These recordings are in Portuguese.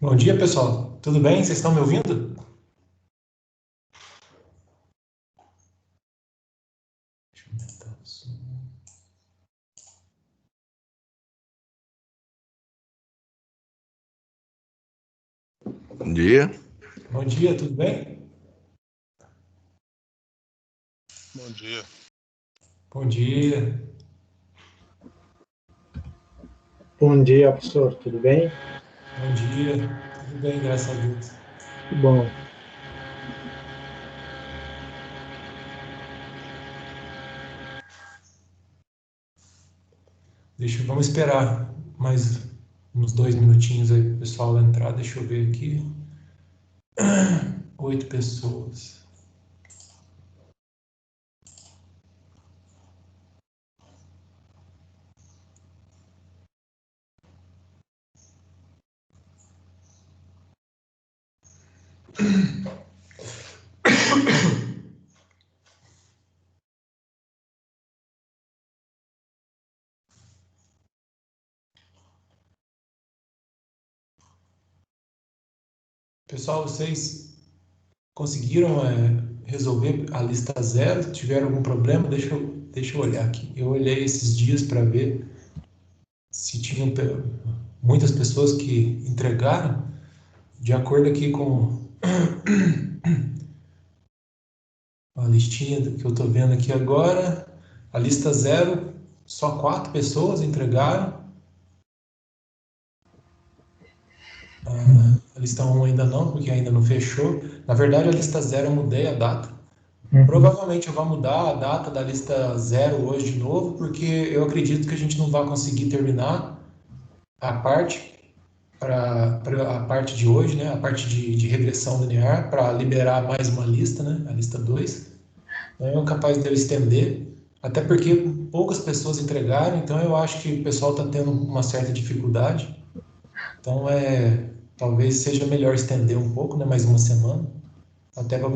Bom dia, pessoal. Tudo bem? Vocês estão me ouvindo? Deixa eu aumentar o som. Bom dia. Bom dia, tudo bem? Bom dia. Bom dia. Bom dia, professor. Tudo bem? Bom dia. Tudo bem, graças a Deus. Que bom. Vamos esperar mais uns 2 minutinhos aí para o pessoal entrar. Deixa eu ver aqui. 8 pessoas. Pessoal, vocês conseguiram resolver a lista zero? Tiveram algum problema? Deixa eu olhar aqui. Eu olhei esses dias para ver se tinham muitas pessoas que entregaram. De acordo aqui com a listinha que eu estou vendo aqui agora, a lista zero, só 4 pessoas entregaram. A lista 1 ainda não, porque ainda não fechou. Na verdade, a lista 0 eu mudei a data. Provavelmente eu vou mudar a data da lista 0 hoje de novo, porque eu acredito que a gente não vai conseguir terminar a parte para a parte de hoje, né? A parte de regressão linear, para liberar mais uma lista, né? A lista 2. É capaz de eu estender, até porque poucas pessoas entregaram, então eu acho que o pessoal está tendo uma certa dificuldade. Então, talvez seja melhor estender um pouco, né, mais uma semana, até para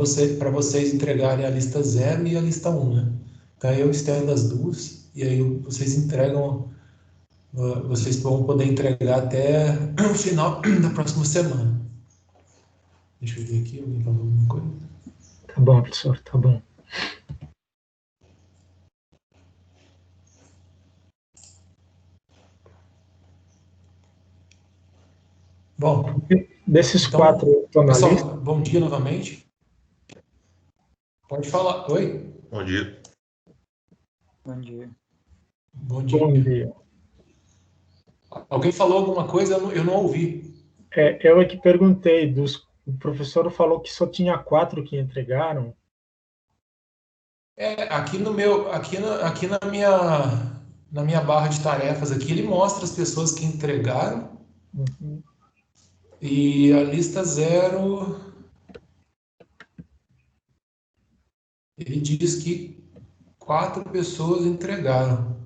vocês entregarem a lista 0 e a lista 1, né? Então, eu estendo as duas, e aí vocês entregam, vocês vão poder entregar até o final da próxima semana. Deixa eu ver aqui, alguém falou alguma coisa? Tá bom, professor, tá bom. Bom, Desses então, 4 eu estou na pessoal, lista. bom dia novamente. Pode falar. Oi? Bom dia. Bom dia. Bom dia. Bom dia. Alguém falou alguma coisa? Eu não ouvi. Eu é que perguntei, o professor falou que só tinha 4 que entregaram. Aqui no meu, aqui na minha barra de tarefas aqui, ele mostra as pessoas que entregaram e a lista 0, ele diz que 4 pessoas entregaram.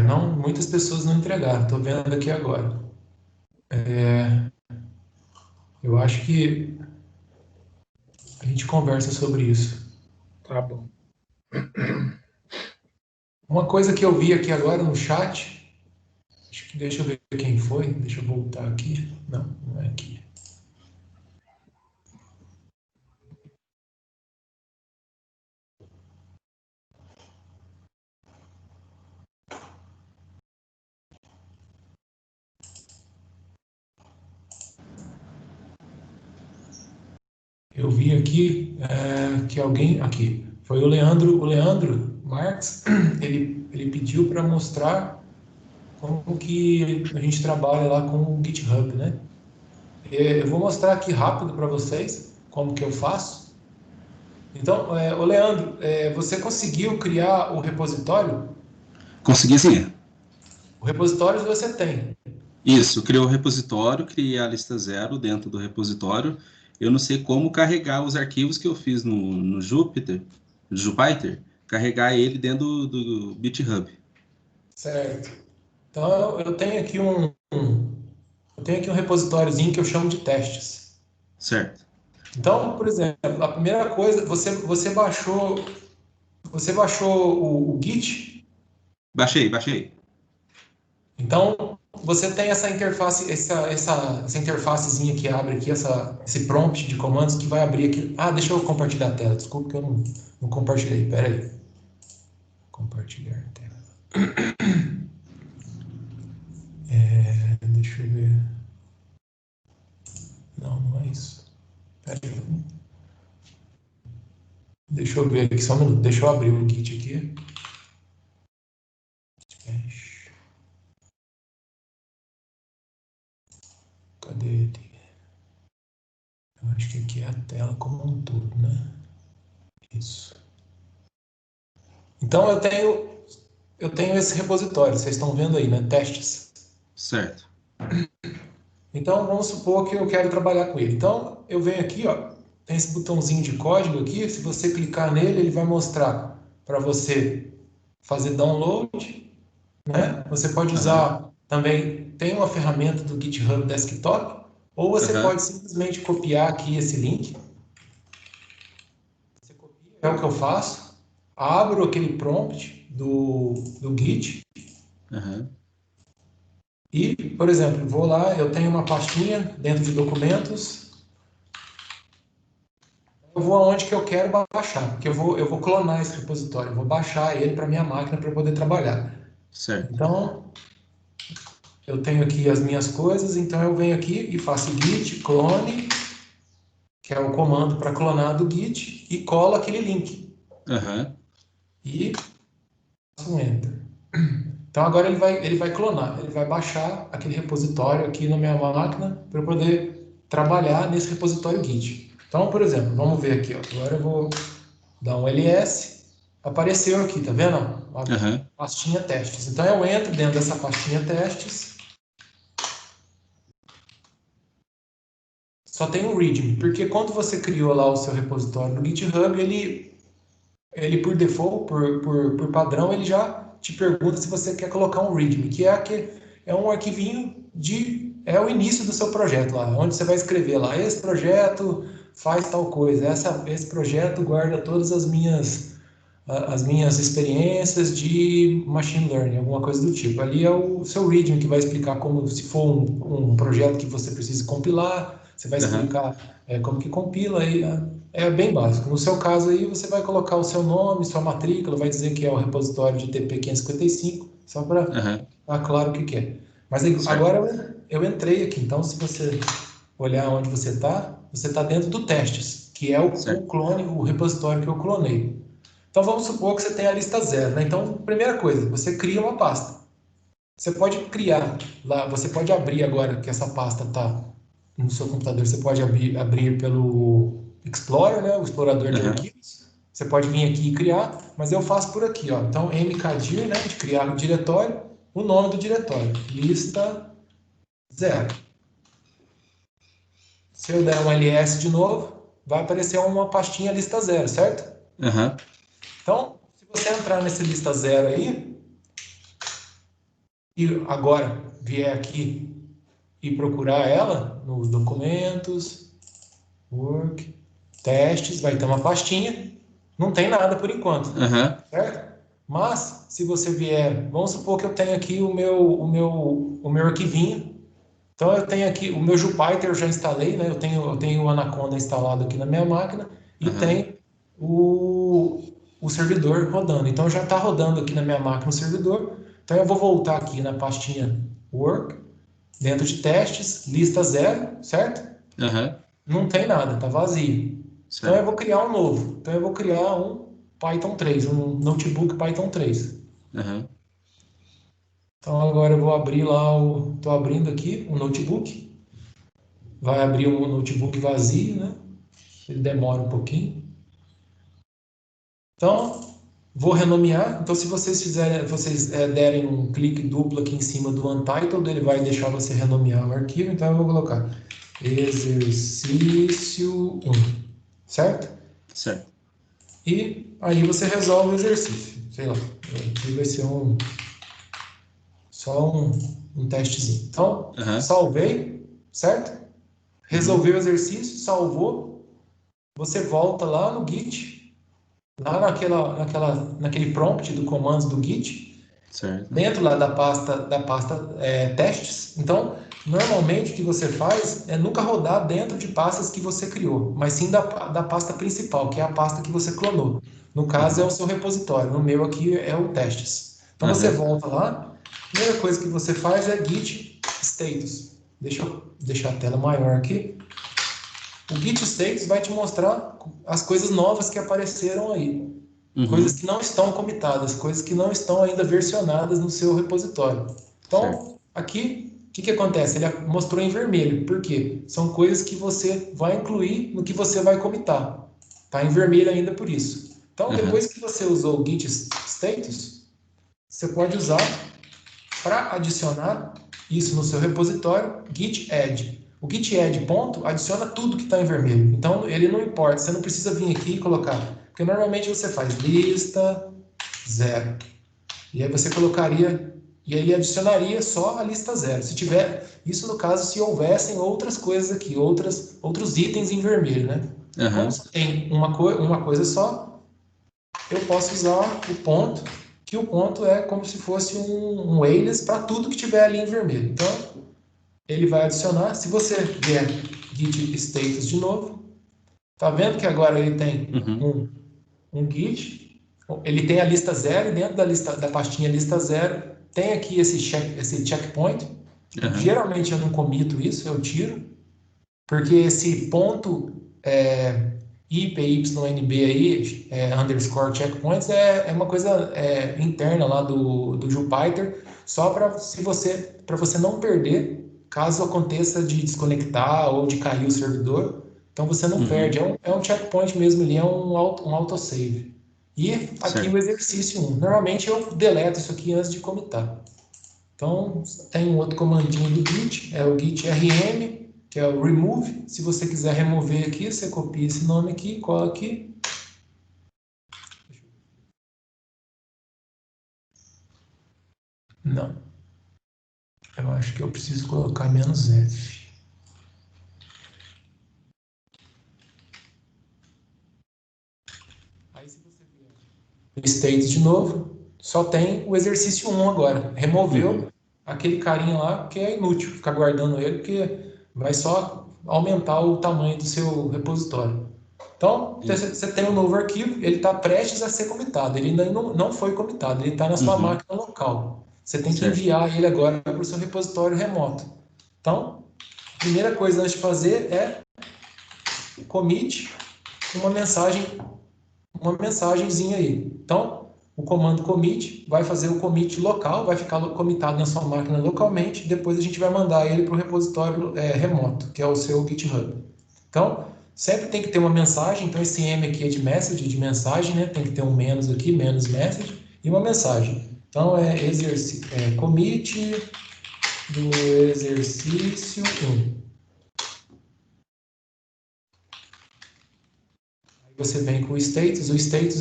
Não, muitas pessoas não entregaram, estou vendo aqui agora. Eu acho que a gente conversa sobre isso. Tá bom. Uma coisa que eu vi aqui agora no chat, acho que deixa eu ver quem foi, deixa eu voltar aqui. Não, não é aqui. Eu vi aqui que alguém aqui foi o Leandro Marques. Ele pediu para mostrar como que a gente trabalha lá com o GitHub, né? Eu vou mostrar aqui rápido para vocês como que eu faço. Então, o Leandro, você conseguiu criar o repositório? Consegui sim. O repositório você tem. Isso, criei o repositório, criei a lista 0 dentro do repositório. Eu não sei como carregar os arquivos que eu fiz no Jupyter, carregar ele dentro do GitHub. Certo. Então, eu tenho aqui um repositóriozinho que eu chamo de testes. Certo. Então, por exemplo, a primeira coisa, você baixou o Git? Baixei. Então, você tem essa interface, essa interfacezinha que abre aqui, esse prompt de comandos que vai abrir aqui. Ah, deixa eu compartilhar a tela. Desculpa que eu não compartilhei. Espera aí. Compartilhar a tela. Deixa eu ver. Não é isso. Espera aí. Deixa eu ver aqui só um minuto. Deixa eu abrir o Git aqui. Cadê ele? Eu acho que aqui é a tela como um todo, né? Isso. Então eu tenho esse repositório, vocês estão vendo aí, né? Testes. Certo. Então vamos supor que eu quero trabalhar com ele. Então eu venho aqui, ó, tem esse botãozinho de código aqui, se você clicar nele, ele vai mostrar para você fazer download, né? Você pode usar também, tem uma ferramenta do GitHub Desktop, ou você pode simplesmente copiar aqui esse link. Você copia, é o que eu faço. Abro aquele prompt do Git. E, por exemplo, vou lá, eu tenho uma pastinha dentro de documentos. Eu vou aonde que eu quero baixar, porque eu vou clonar esse repositório, eu vou baixar ele para minha máquina para poder trabalhar. Certo. Então, eu tenho aqui as minhas coisas, então eu venho aqui e faço git clone, que é o comando para clonar do Git, e colo aquele link. E faço um enter. Então agora ele vai clonar, ele vai baixar aquele repositório aqui na minha máquina para eu poder trabalhar nesse repositório Git. Então, por exemplo, vamos ver aqui, ó. Agora eu vou dar um ls, apareceu aqui, tá vendo? A pastinha testes. Então eu entro dentro dessa pastinha testes, só tem um readme, porque quando você criou lá o seu repositório no GitHub, ele por default, por padrão, ele já te pergunta se você quer colocar um readme, que é um arquivinho é o início do seu projeto lá, onde você vai escrever lá, esse projeto faz tal coisa, esse projeto guarda todas as minhas experiências de machine learning, alguma coisa do tipo. Ali é o seu readme que vai explicar como, se for um projeto que você precisa compilar, você vai explicar como que compila, aí é bem básico. No seu caso aí, você vai colocar o seu nome, sua matrícula, vai dizer que é o repositório de TP555, só para ficar claro o que é. Mas agora eu entrei aqui, então se você olhar onde você está dentro do testes, que é o clone, o repositório que eu clonei. Então vamos supor que você tem a lista 0, né? Então, primeira coisa, você cria uma pasta. Você pode criar lá, você pode abrir agora que essa pasta está no seu computador, você pode abrir pelo Explorer, né? O explorador de arquivos. Você pode vir aqui e criar, mas eu faço por aqui, ó. Então, mkdir, né? De criar o diretório, o nome do diretório, lista 0. Se eu der um ls de novo, vai aparecer uma pastinha lista 0, certo? Então, se você entrar nessa lista 0 aí, e agora vier aqui e procurar ela nos documentos, work, testes, vai ter uma pastinha, não tem nada por enquanto, certo? Mas, se você vier, vamos supor que eu tenho aqui o meu arquivinho, então eu tenho aqui, o meu Jupyter eu já instalei, né? Eu tenho o Anaconda instalado aqui na minha máquina, e tem o servidor rodando. Então já está rodando aqui na minha máquina o servidor. Então eu vou voltar aqui na pastinha work, dentro de testes, lista 0, certo? Não tem nada, está vazio. Então eu vou criar um novo. Então eu vou criar um Python 3, um notebook Python 3. Então agora eu vou abrir lá estou abrindo aqui o notebook. Vai abrir um notebook vazio, né? Ele demora um pouquinho. Então, vou renomear. Então, se vocês derem um clique duplo aqui em cima do Untitled, ele vai deixar você renomear o arquivo. Então, eu vou colocar exercício 1, certo? Certo. E aí você resolve o exercício. Sei lá, aqui vai ser só um testezinho. Então, salvei, certo? Resolveu o exercício, salvou. Você volta lá no Git, lá naquele prompt do comando do Git, Certo. dentro lá da pasta testes. Então, normalmente o que você faz é nunca rodar dentro de pastas que você criou, mas sim da pasta principal, que é a pasta que você clonou. No caso, é o seu repositório. No meu aqui é o testes. Então, você volta lá. A primeira coisa que você faz é git status. Deixa eu deixar a tela maior aqui. O git status vai te mostrar as coisas novas que apareceram aí. Coisas que não estão comitadas, coisas que não estão ainda versionadas no seu repositório. Então, aqui, o que acontece? Ele mostrou em vermelho. Por quê? São coisas que você vai incluir no que você vai comitar. Está em vermelho ainda por isso. Então, depois que você usou o git status, você pode usar para adicionar isso no seu repositório, git add. O git add ponto adiciona tudo que está em vermelho. Então, ele não importa, você não precisa vir aqui e colocar. Porque normalmente você faz lista 0. E aí você colocaria, e aí adicionaria só a lista 0. Se tiver, isso no caso se houvessem outras coisas aqui, outros itens em vermelho, né? Como você tem uma coisa só, eu posso usar o ponto, que o ponto é como se fosse um alias para tudo que tiver ali em vermelho. Então, ele vai adicionar, se você vier git status de novo, tá vendo que agora ele tem um git, ele tem a lista 0 e dentro da pastinha lista 0 tem aqui esse checkpoint. Geralmente eu não comito isso, eu tiro, porque esse ponto IPYNB aí, underscore checkpoints, é uma coisa interna lá do Jupyter, só para você não perder, caso aconteça de desconectar ou de cair o servidor. Então você não perde, é um checkpoint mesmo ali, é um autosave. E aqui o exercício 1. Normalmente eu deleto isso aqui antes de comitar. Então tem um outro comandinho do git, é o git rm, que é o remove. Se você quiser remover aqui, você copia esse nome aqui, cola aqui. Não. Eu acho que eu preciso colocar -f. Aí se você vier o status de novo, só tem o exercício 1 agora. Removeu aquele carinha lá, que é inútil ficar guardando ele, porque vai só aumentar o tamanho do seu repositório. Então, você tem um novo arquivo, ele está prestes a ser comitado, ele ainda não foi comitado, ele está na sua máquina local. Você tem que enviar ele agora para o seu repositório remoto. Então, a primeira coisa antes de fazer é commit uma mensagenzinha aí. Então, o comando commit vai fazer o commit local, vai ficar comitado na sua máquina localmente, depois a gente vai mandar ele para o repositório remoto, que é o seu GitHub. Então, sempre tem que ter uma mensagem, então esse M aqui é de message, de mensagem, né? Tem que ter um menos aqui, menos message, e uma mensagem. Então, commit do exercício 1. Você vem com o status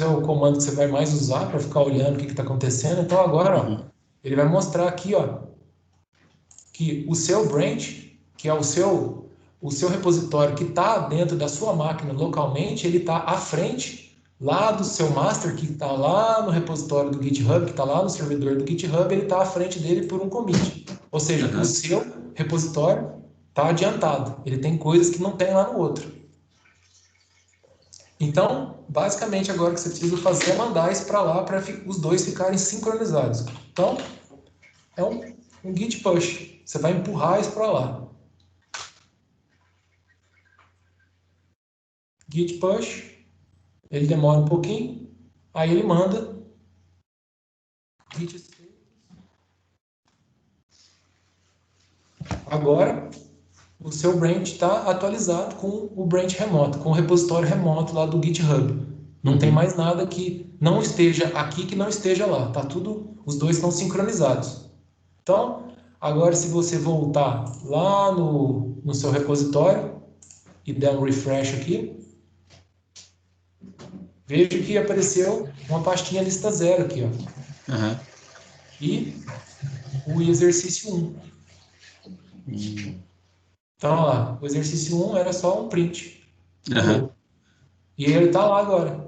é o comando que você vai mais usar para ficar olhando o que está acontecendo. Então agora, ele vai mostrar aqui, que o seu branch, que é o seu repositório que está dentro da sua máquina localmente, ele está à frente lá do seu master, que está lá no repositório do GitHub, que está lá no servidor do GitHub, ele está à frente dele por um commit. Ou seja, o seu repositório está adiantado. Ele tem coisas que não tem lá no outro. Então, basicamente, agora o que você precisa fazer é mandar isso para lá para os dois ficarem sincronizados. Então, é um git push. Você vai empurrar isso para lá. Git push, ele demora um pouquinho, aí ele manda git status. Agora, o seu branch está atualizado com o branch remoto, com o repositório remoto lá do GitHub. Não tem mais nada que não esteja aqui que não esteja lá. Tá tudo, os dois estão sincronizados. Então, agora se você voltar lá no seu repositório e der um refresh aqui, veja que apareceu uma pastinha lista 0 aqui, E o exercício 1. Então, olha lá, o exercício 1 era só um print. E ele está lá agora.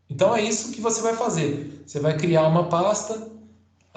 Então, é isso que você vai fazer. Você vai criar uma pasta.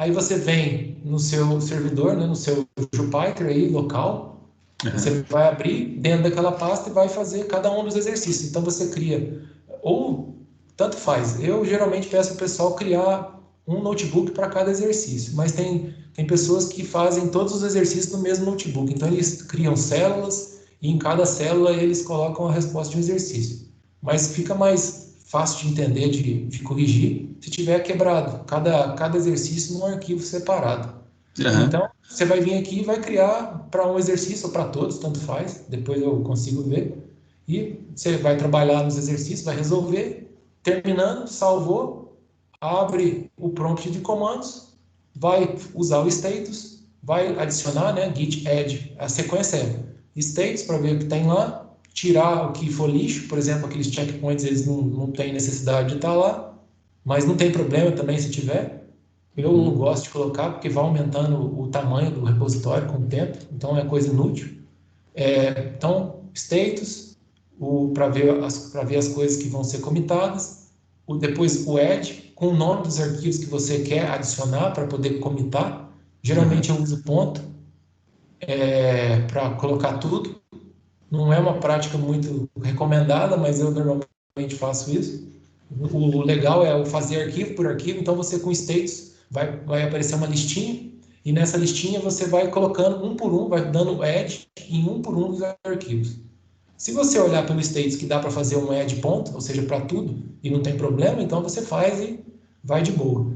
Aí você vem no seu servidor, né, no seu Jupyter aí, local, você vai abrir dentro daquela pasta e vai fazer cada um dos exercícios. Então você cria, ou tanto faz. Eu geralmente peço ao pessoal criar um notebook para cada exercício, mas tem pessoas que fazem todos os exercícios no mesmo notebook. Então eles criam células e em cada célula eles colocam a resposta de um exercício. Mas fica mais fácil de entender, de corrigir, se tiver quebrado cada exercício num arquivo separado. Então, você vai vir aqui e vai criar para um exercício ou para todos, tanto faz, depois eu consigo ver. E você vai trabalhar nos exercícios, vai resolver, terminando, salvou, abre o prompt de comandos, vai usar o status, vai adicionar, né, git add, a sequência é status para ver o que tem lá, tirar o que for lixo, por exemplo, aqueles checkpoints, eles não têm necessidade de estar lá, mas não tem problema também se tiver. Eu não gosto de colocar porque vai aumentando o tamanho do repositório com o tempo, então é coisa inútil. Então, status, para ver as coisas que vão ser comitadas, depois o add, com o nome dos arquivos que você quer adicionar para poder comitar. Geralmente eu uso ponto para colocar tudo. Não é uma prática muito recomendada, mas eu normalmente faço isso. O legal é o fazer arquivo por arquivo, então você com status vai aparecer uma listinha, e nessa listinha você vai colocando um por um, vai dando add em um por um dos arquivos. Se você olhar pelo status que dá para fazer um add ponto, ou seja, para tudo, e não tem problema, então você faz e vai de boa.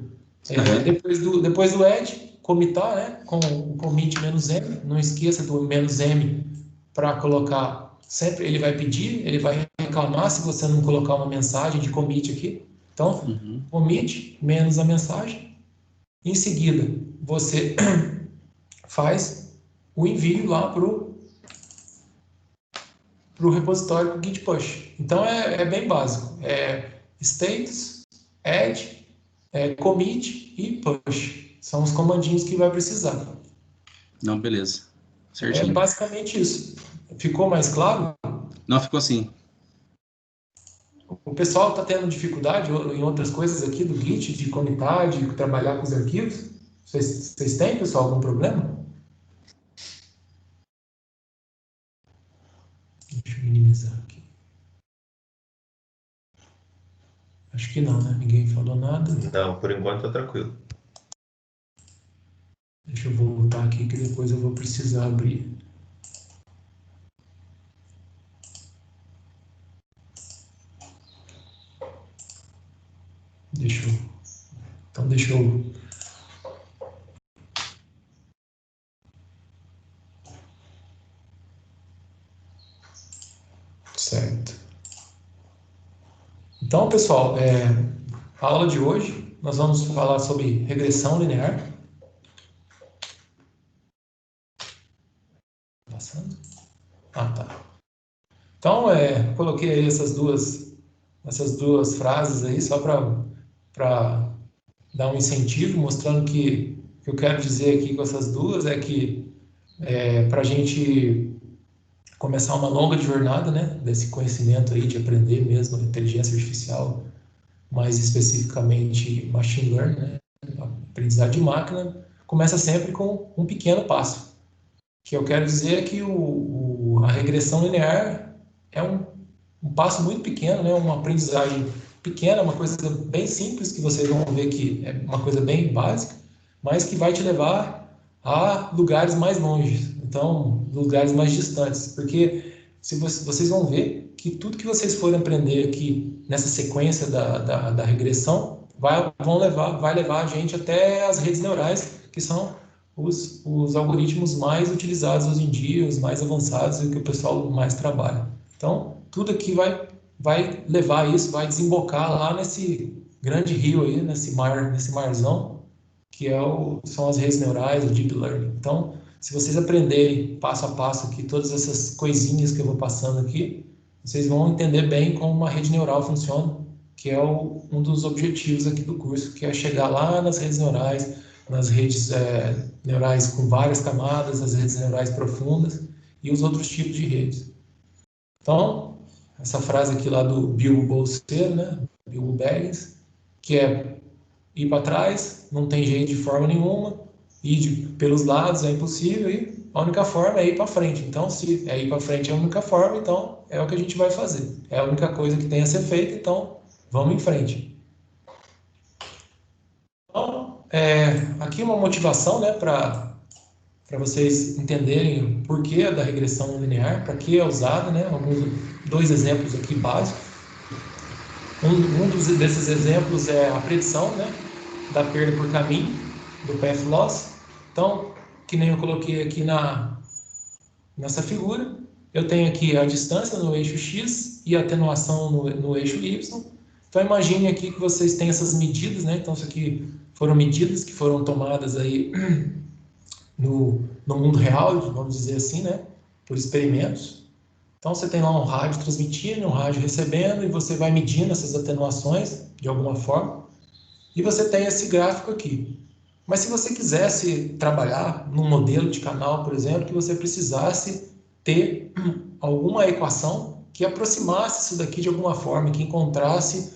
Depois do add, comitar, né, com o commit "-m", não esqueça do "-m" para colocar, sempre ele vai pedir, ele vai reclamar se você não colocar uma mensagem de commit aqui. Então, commit menos a mensagem. Em seguida, você faz o envio lá para o repositório do Git Push. Então, é bem básico. Status, add, commit e push. São os comandinhos que vai precisar. Não, beleza. Certinho. É basicamente isso. Ficou mais claro? Não, ficou assim. O pessoal está tendo dificuldade em outras coisas aqui do Git, de comitar, de trabalhar com os arquivos? Vocês têm, pessoal, algum problema? Deixa eu minimizar aqui. Acho que não, né? Ninguém falou nada. Não, por enquanto tá tranquilo. Deixa eu voltar aqui que depois eu vou precisar abrir. Deixa eu... Certo. Então, pessoal, a aula de hoje, nós vamos falar sobre regressão linear. Passando? Ah, tá. Então, coloquei aí essas duas frases aí só para dar um incentivo, mostrando que o que eu quero dizer aqui com essas duas é que para a gente começar uma longa jornada, né, desse conhecimento aí de aprender mesmo inteligência artificial, mais especificamente machine learning, né, aprendizado de máquina, começa sempre com um pequeno passo. O que eu quero dizer é que a regressão linear é um passo muito pequeno, né, uma aprendizagem pequena, uma coisa bem simples, que vocês vão ver que é uma coisa bem básica, mas que vai te levar a lugares mais longe, então, lugares mais distantes, porque vocês vão ver que tudo que vocês forem aprender aqui nessa sequência da regressão vai levar a gente até as redes neurais, que são os algoritmos mais utilizados hoje em dia, os mais avançados e que o pessoal mais trabalha. Então, tudo aqui vai levar isso, vai desembocar lá nesse grande rio aí, nesse marzão, que são as redes neurais, o Deep Learning. Então, se vocês aprenderem passo a passo aqui, todas essas coisinhas que eu vou passando aqui, vocês vão entender bem como uma rede neural funciona, que é um dos objetivos aqui do curso, que é chegar lá nas redes neurais, nas redes neurais com várias camadas, as redes neurais profundas e os outros tipos de redes. Então, essa frase aqui lá do Bilbo Bolseiro, né? Bilbo Baggins, que é ir para trás, não tem jeito de forma nenhuma, pelos lados é impossível, e a única forma é ir para frente. Então, se é ir para frente a única forma, então é o que a gente vai fazer. É a única coisa que tem a ser feita, então vamos em frente. Então, aqui uma motivação, né, para vocês entenderem o porquê da regressão linear, para que é usada, né, dois exemplos aqui básicos. Desses exemplos é a predição, né, da perda por caminho, do path loss. Então, que nem eu coloquei aqui nessa figura, eu tenho aqui a distância no eixo X e a atenuação no eixo Y. Então, imagine aqui que vocês têm essas medidas, né? Então, isso aqui foram medidas que foram tomadas aí no mundo real, vamos dizer assim, né? Por experimentos. Então, você tem lá um rádio transmitindo, um rádio recebendo, e você vai medindo essas atenuações de alguma forma. E você tem esse gráfico aqui. Mas se você quisesse trabalhar num modelo de canal, por exemplo, que você precisasse ter alguma equação que aproximasse isso daqui de alguma forma, que encontrasse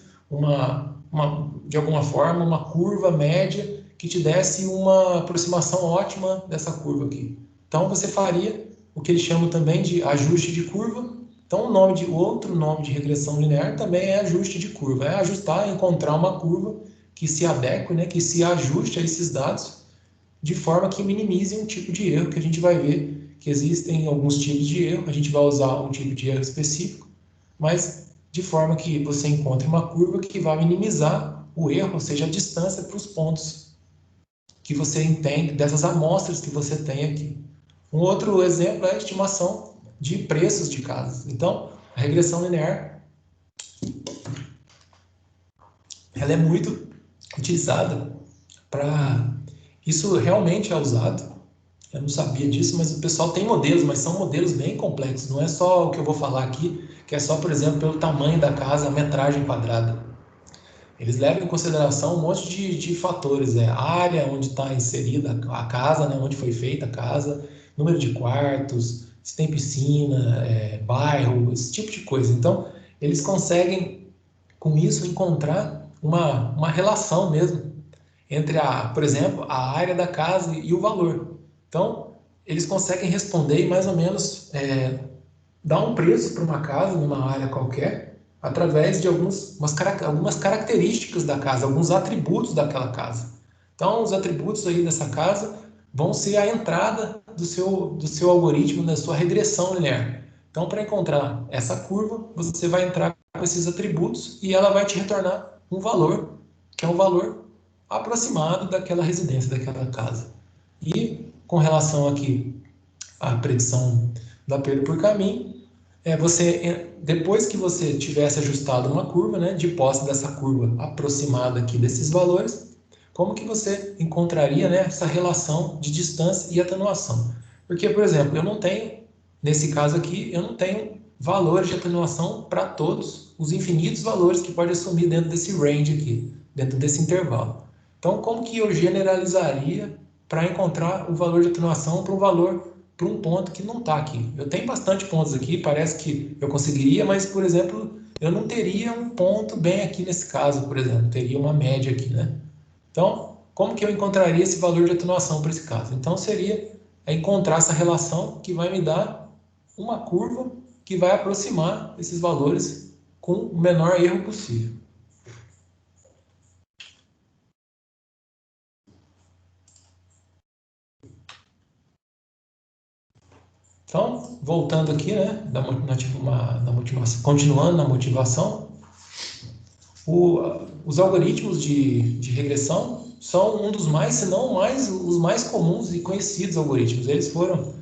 de alguma forma uma curva média que te desse uma aproximação ótima dessa curva aqui. Então você faria o que eles chamam também de ajuste de curva. Então o outro nome de regressão linear também é ajuste de curva, é ajustar, encontrar uma curva que se adeque, né, que se ajuste a esses dados de forma que minimize um tipo de erro, que a gente vai ver que existem alguns tipos de erro, a gente vai usar um tipo de erro específico, mas de forma que você encontre uma curva que vai minimizar o erro, ou seja, a distância para os pontos que você entende, dessas amostras que você tem aqui. Um outro exemplo é a estimação de preços de casas. Então, a regressão linear, ela é muito utilizada para... Isso realmente é usado, eu não sabia disso, mas o pessoal tem modelos, mas são modelos bem complexos, não é só o que eu vou falar aqui, que é só, por exemplo, pelo tamanho da casa, a metragem quadrada. Eles levam em consideração um monte de fatores, a área onde está inserida a casa, né, onde foi feita a casa, número de quartos, se tem piscina, bairro, esse tipo de coisa. Então, eles conseguem, com isso, encontrar uma relação mesmo entre, por exemplo, a área da casa e o valor. Então, eles conseguem responder e mais ou menos dar um preço para uma casa, numa área qualquer, através de algumas características da casa, alguns atributos daquela casa. Então, os atributos aí dessa casa vão ser a entrada do seu algoritmo, da sua regressão linear. Então, para encontrar essa curva, você vai entrar com esses atributos e ela vai te retornar um valor, que é um valor aproximado daquela residência, daquela casa. E com relação aqui à predição da perda por caminho, depois que você tivesse ajustado uma curva, né, de posse dessa curva aproximada aqui desses valores, como que você encontraria, né, essa relação de distância e atenuação? Porque, por exemplo, nesse caso aqui, eu não tenho valores de atenuação para todos os infinitos valores que pode assumir dentro desse range aqui, dentro desse intervalo. Então, como que eu generalizaria para encontrar o valor de atenuação para um ponto que não está aqui? Eu tenho bastante pontos aqui, parece que eu conseguiria, mas, por exemplo, eu não teria um ponto bem aqui nesse caso, por exemplo, teria uma média aqui, né? Então, como que eu encontraria esse valor de atenuação para esse caso? Então, seria encontrar essa relação que vai me dar uma curva que vai aproximar esses valores com o menor erro possível. Então, voltando aqui, né, continuando na motivação, os algoritmos de regressão são um dos mais, se não os mais comuns e conhecidos algoritmos. Eles foram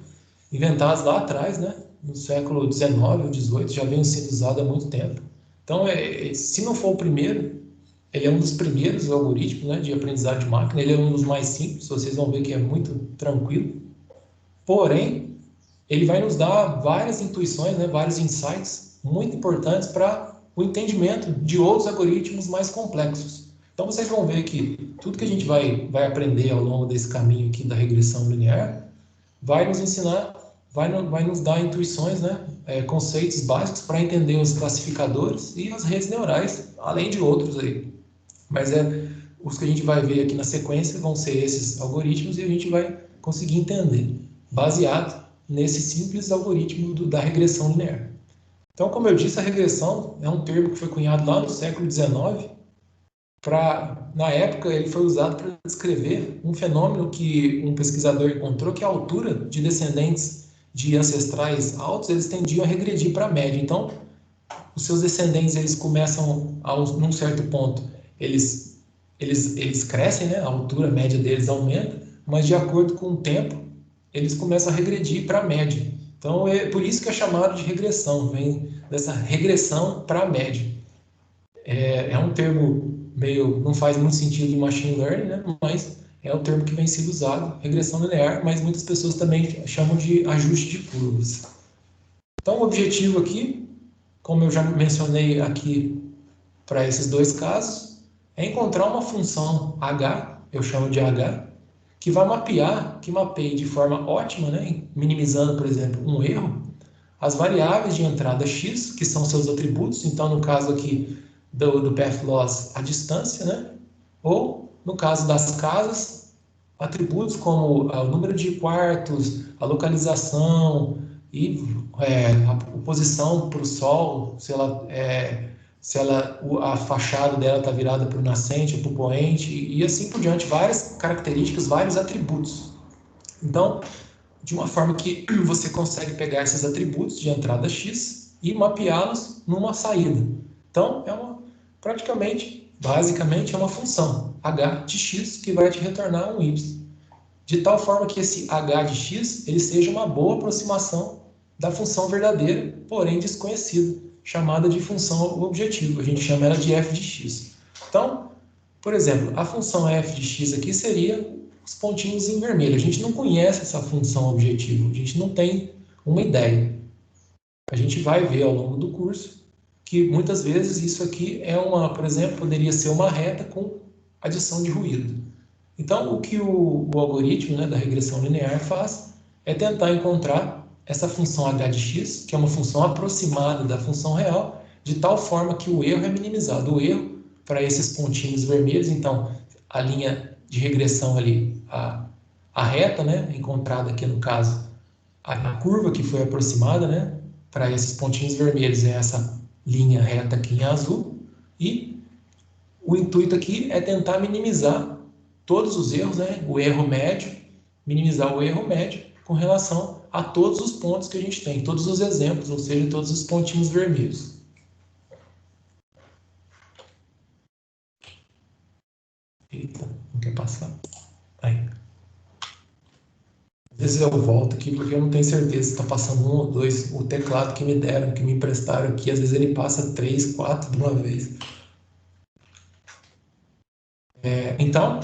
inventados lá atrás, né, no século XIX ou XVIII, já vem sendo usado há muito tempo. Então, se não for o primeiro, ele é um dos primeiros algoritmos, né, de aprendizado de máquina, ele é um dos mais simples, vocês vão ver que é muito tranquilo. Porém, ele vai nos dar várias intuições, né, vários insights muito importantes para o entendimento de outros algoritmos mais complexos. Então, vocês vão ver que tudo que a gente vai aprender ao longo desse caminho aqui da regressão linear vai nos ensinar, vai nos dar intuições, né, conceitos básicos para entender os classificadores e as redes neurais, além de outros aí. Mas os que a gente vai ver aqui na sequência vão ser esses algoritmos e a gente vai conseguir entender, baseado nesse simples algoritmo da regressão linear. Então, como eu disse, a regressão é um termo que foi cunhado lá no século XIX. Na época, ele foi usado para descrever um fenômeno que um pesquisador encontrou, que a altura de descendentes de ancestrais altos, eles tendiam a regredir para a média. Então, os seus descendentes, eles começam, num certo ponto, eles crescem, né? A altura média deles aumenta, mas de acordo com o tempo, eles começam a regredir para a média. Então, é por isso que é chamado de regressão, vem dessa regressão para a média. É um termo não faz muito sentido em machine learning, né? Mas é o termo que vem sendo usado, regressão linear, mas muitas pessoas também chamam de ajuste de curvas. Então, o objetivo aqui, como eu já mencionei aqui para esses dois casos, é encontrar uma função h, eu chamo de h, que vai que mapeie de forma ótima, né? Minimizando, por exemplo, um erro, as variáveis de entrada x, que são seus atributos, então no caso aqui do path loss, a distância, né? Ou no caso das casas, atributos como o número de quartos, a localização e a posição para o sol, se a fachada dela está virada para o nascente ou para o poente, e assim por diante, várias características, vários atributos. Então, de uma forma que você consegue pegar esses atributos de entrada x e mapeá-los numa saída. Então, basicamente, é uma função h de x que vai te retornar um y. De tal forma que esse h de x ele seja uma boa aproximação da função verdadeira, porém desconhecida, chamada de função objetivo. A gente chama ela de f de x. Então, por exemplo, a função f de x aqui seria os pontinhos em vermelho. A gente não conhece essa função objetivo, a gente não tem uma ideia. A gente vai ver ao longo do curso que muitas vezes isso aqui por exemplo, poderia ser uma reta com adição de ruído. Então, o que o algoritmo, né, da regressão linear faz é tentar encontrar essa função h de x, que é uma função aproximada da função real, de tal forma que o erro é minimizado. O erro, para esses pontinhos vermelhos, então, a linha de regressão ali, a reta, né, encontrada aqui no caso, a curva que foi aproximada, né, para esses pontinhos vermelhos é essa linha reta aqui em azul, e o intuito aqui é tentar minimizar todos os erros, né? O erro médio, minimizar o erro médio com relação a todos os pontos que a gente tem, todos os exemplos, ou seja, todos os pontinhos vermelhos. Eita, não quer passar? Aí. Às vezes eu volto aqui porque eu não tenho certeza se está passando um ou dois. O teclado que me deram, que me emprestaram aqui, às vezes ele passa 3, 4 de uma vez. Então,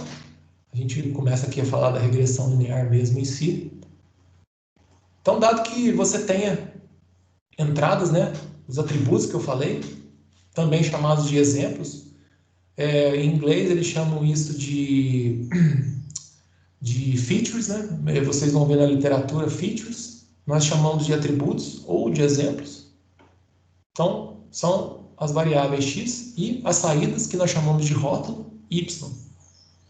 a gente começa aqui a falar da regressão linear mesmo em si. Então, dado que você tenha entradas, né, os atributos que eu falei, também chamados de exemplos, em inglês eles chamam isso de features, né? Vocês vão ver na literatura features, nós chamamos de atributos ou de exemplos. Então, são as variáveis x e as saídas que nós chamamos de rótulo y,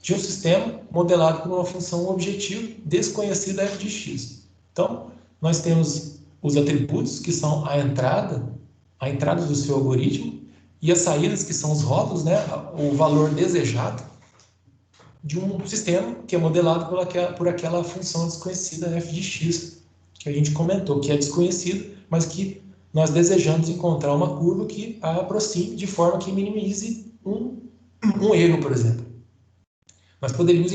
de um sistema modelado por uma função objetivo desconhecida f de x. Então, nós temos os atributos, que são a entrada do seu algoritmo, e as saídas, que são os rótulos, né, o valor desejado de um sistema que é modelado por aquela função desconhecida f de x, que a gente comentou, que é desconhecida, mas que nós desejamos encontrar uma curva que a aproxime de forma que minimize um erro, por exemplo. Nós poderíamos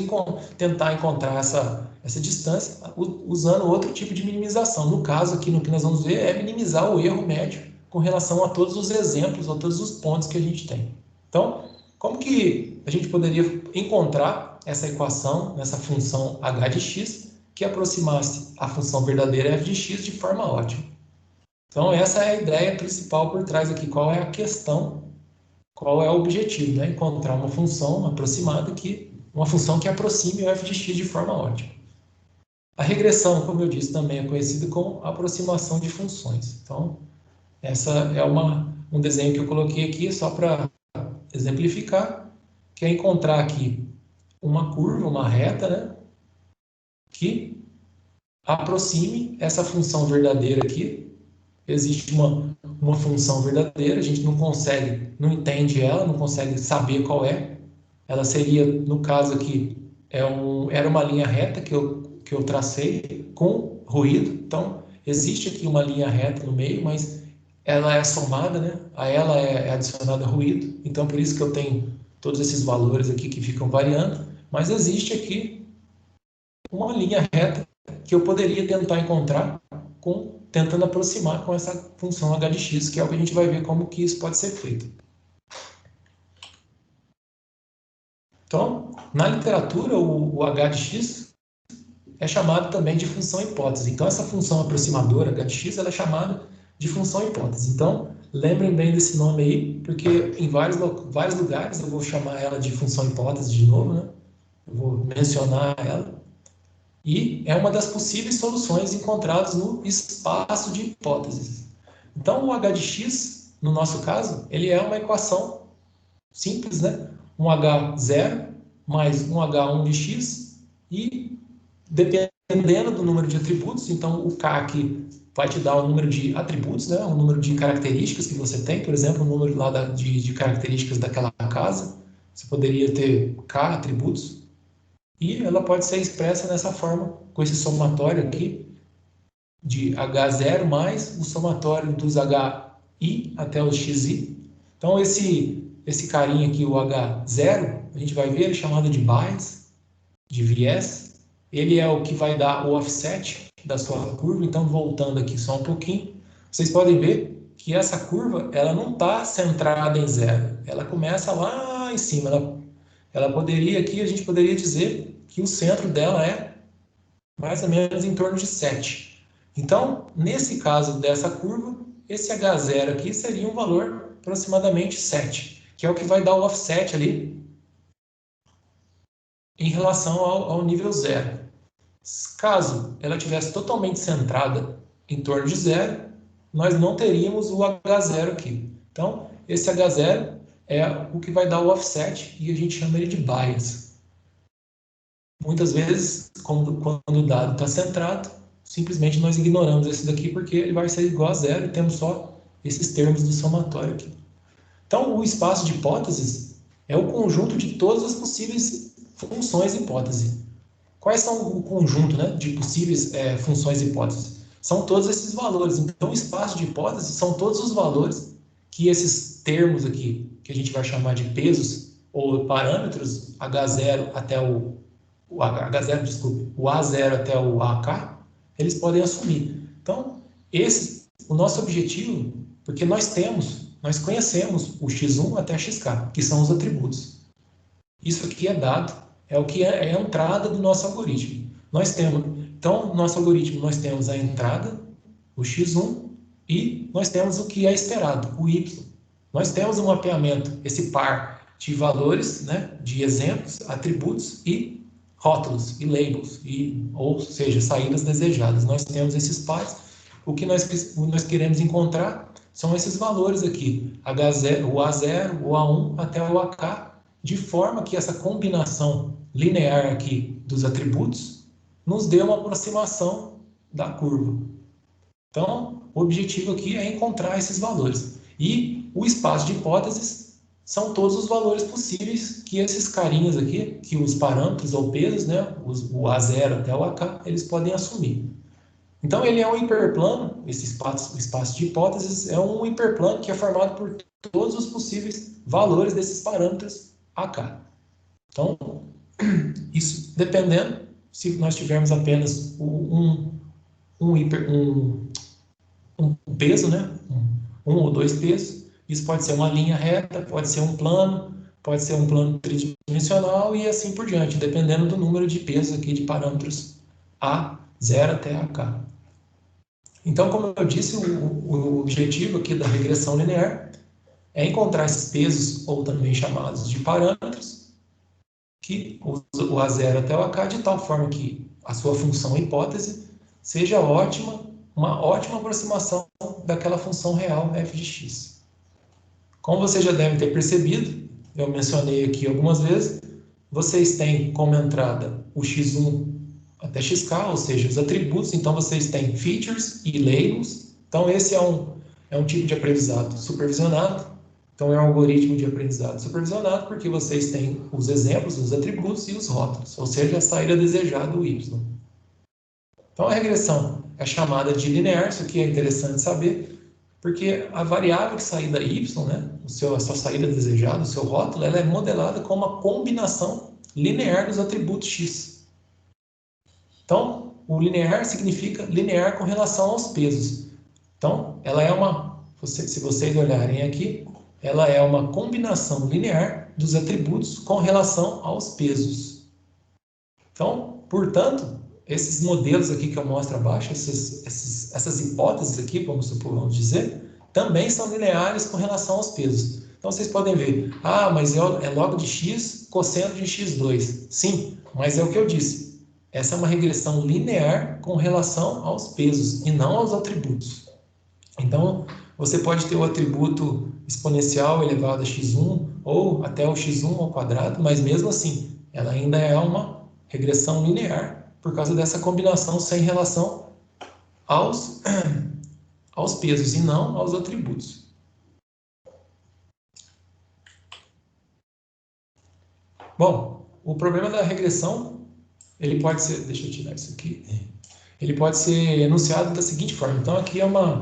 tentar encontrar essa distância usando outro tipo de minimização. No caso aqui, no que nós vamos ver, é minimizar o erro médio com relação a todos os exemplos, a todos os pontos que a gente tem. Então, como que a gente poderia encontrar essa equação, nessa função h de x, que aproximasse a função verdadeira f de x de forma ótima? Então, essa é a ideia principal por trás aqui. Qual é a questão? Qual é o objetivo? Né? Encontrar uma função aproximada uma função que aproxime o f de x de forma ótima. A regressão, como eu disse, também é conhecida como aproximação de funções. Então, essa é um desenho que eu coloquei aqui só para exemplificar. que é encontrar aqui uma curva, uma reta, né, que aproxime essa função verdadeira aqui. Existe uma função verdadeira, a gente não consegue, não entende ela, não consegue saber qual é. Ela seria, no caso aqui, era uma linha reta que eu tracei com ruído. Então, existe aqui uma linha reta no meio, mas ela é somada, né? A ela é adicionada ruído. Então, por isso que eu tenho todos esses valores aqui que ficam variando. Mas existe aqui uma linha reta que eu poderia tentar encontrar tentando aproximar com essa função h de x, que é o que a gente vai ver como que isso pode ser feito. Então, na literatura, o h de x é chamado também de função hipótese. Então, essa função aproximadora, h de x, ela é chamada de função hipótese. Então, lembrem bem desse nome aí, porque em vários lugares eu vou chamar ela de função hipótese de novo, né? Eu vou mencionar ela. E é uma das possíveis soluções encontradas no espaço de hipóteses. Então, o h de x, no nosso caso, ele é uma equação simples, né? Um h0 mais um h1 de x, e dependendo do número de atributos, então o k aqui vai te dar o número de atributos, né? O número de características que você tem, por exemplo, o número lá de características daquela casa. Você poderia ter k atributos. E ela pode ser expressa dessa forma, com esse somatório aqui, de H0 mais o somatório dos HI até o XI. Então, esse carinha aqui, o H0, a gente vai ver ele chamado de bias, de viés. Ele é o que vai dar o offset da sua curva. Então, voltando aqui só um pouquinho, vocês podem ver que essa curva ela não está centrada em zero. Ela começa lá em cima. Ela poderia aqui, a gente poderia dizer que o centro dela é mais ou menos em torno de 7. Então, nesse caso dessa curva, esse H0 aqui seria um valor aproximadamente 7, que é o que vai dar o offset ali em relação ao nível 0. Caso ela tivesse totalmente centrada em torno de 0, nós não teríamos o H0 aqui. Então, esse H0 é o que vai dar o offset e a gente chama ele de bias. Muitas vezes, quando o dado está centrado, simplesmente nós ignoramos esse daqui porque ele vai ser igual a zero e temos só esses termos do somatório aqui. Então, o espaço de hipóteses é o conjunto de todas as possíveis funções hipótese. Quais são o conjunto, né, de possíveis funções hipótese? São todos esses valores. Então, o espaço de hipótese são todos os valores que esses termos aqui, que a gente vai chamar de pesos ou parâmetros, H0 até o H0, desculpe, o A0 até o AK, eles podem assumir. Então, o nosso objetivo, porque nós conhecemos o x1 até xk, que são os atributos. Isso aqui é dado, é o que é a entrada do nosso algoritmo. Então, no nosso algoritmo, nós temos a entrada, o x1, e nós temos o que é esperado, o y. Nós temos um mapeamento, esse par de valores, né, de exemplos, atributos e rótulos e labels, ou seja, saídas desejadas. Nós temos esses pares. O que nós queremos encontrar são esses valores aqui, H0, o A0, o A1 até o AK, de forma que essa combinação linear aqui dos atributos nos dê uma aproximação da curva. Então, o objetivo aqui é encontrar esses valores. E o espaço de hipóteses são todos os valores possíveis que esses carinhas aqui, que os parâmetros ou pesos, né, o A0 até o AK, eles podem assumir. Então, ele é um hiperplano, esse espaço de hipóteses é um hiperplano que é formado por todos os possíveis valores desses parâmetros AK. Então, isso dependendo, se nós tivermos apenas um peso, né, um ou dois pesos, isso pode ser uma linha reta, pode ser um plano tridimensional e assim por diante, dependendo do número de pesos aqui de parâmetros A0 até AK. Então, como eu disse, o objetivo aqui da regressão linear é encontrar esses pesos, ou também chamados de parâmetros, que o A0 até o AK, de tal forma que a sua função hipótese seja uma ótima aproximação daquela função real f de x. Como vocês já devem ter percebido, eu mencionei aqui algumas vezes, vocês têm como entrada o x1 até xk, ou seja, os atributos, então vocês têm features e labels. Então esse é um tipo de aprendizado supervisionado. Então é um algoritmo de aprendizado supervisionado porque vocês têm os exemplos, os atributos e os rótulos, ou seja, a saída desejada, o y. Então a regressão é chamada de linear, isso aqui é interessante saber, porque a variável de saída y, né, a sua saída desejada, o seu rótulo, ela é modelada como uma combinação linear dos atributos x. Então, o linear significa linear com relação aos pesos. Então, ela é se vocês olharem aqui, ela é uma combinação linear dos atributos com relação aos pesos. Então, portanto, esses modelos aqui que eu mostro abaixo, essas hipóteses aqui, vamos dizer, também são lineares com relação aos pesos. Então, vocês podem ver, mas é log de x, cosseno de x2. Sim, mas é o que eu disse. Essa é uma regressão linear com relação aos pesos e não aos atributos. Então, você pode ter o atributo exponencial elevado a x1 ou até o x1 ao quadrado, mas mesmo assim, ela ainda é uma regressão linear por causa dessa combinação sem relação aos pesos e não aos atributos. Bom, o problema da regressão, ele pode ser, deixa eu tirar isso aqui, ele pode ser enunciado da seguinte forma. Então, aqui é uma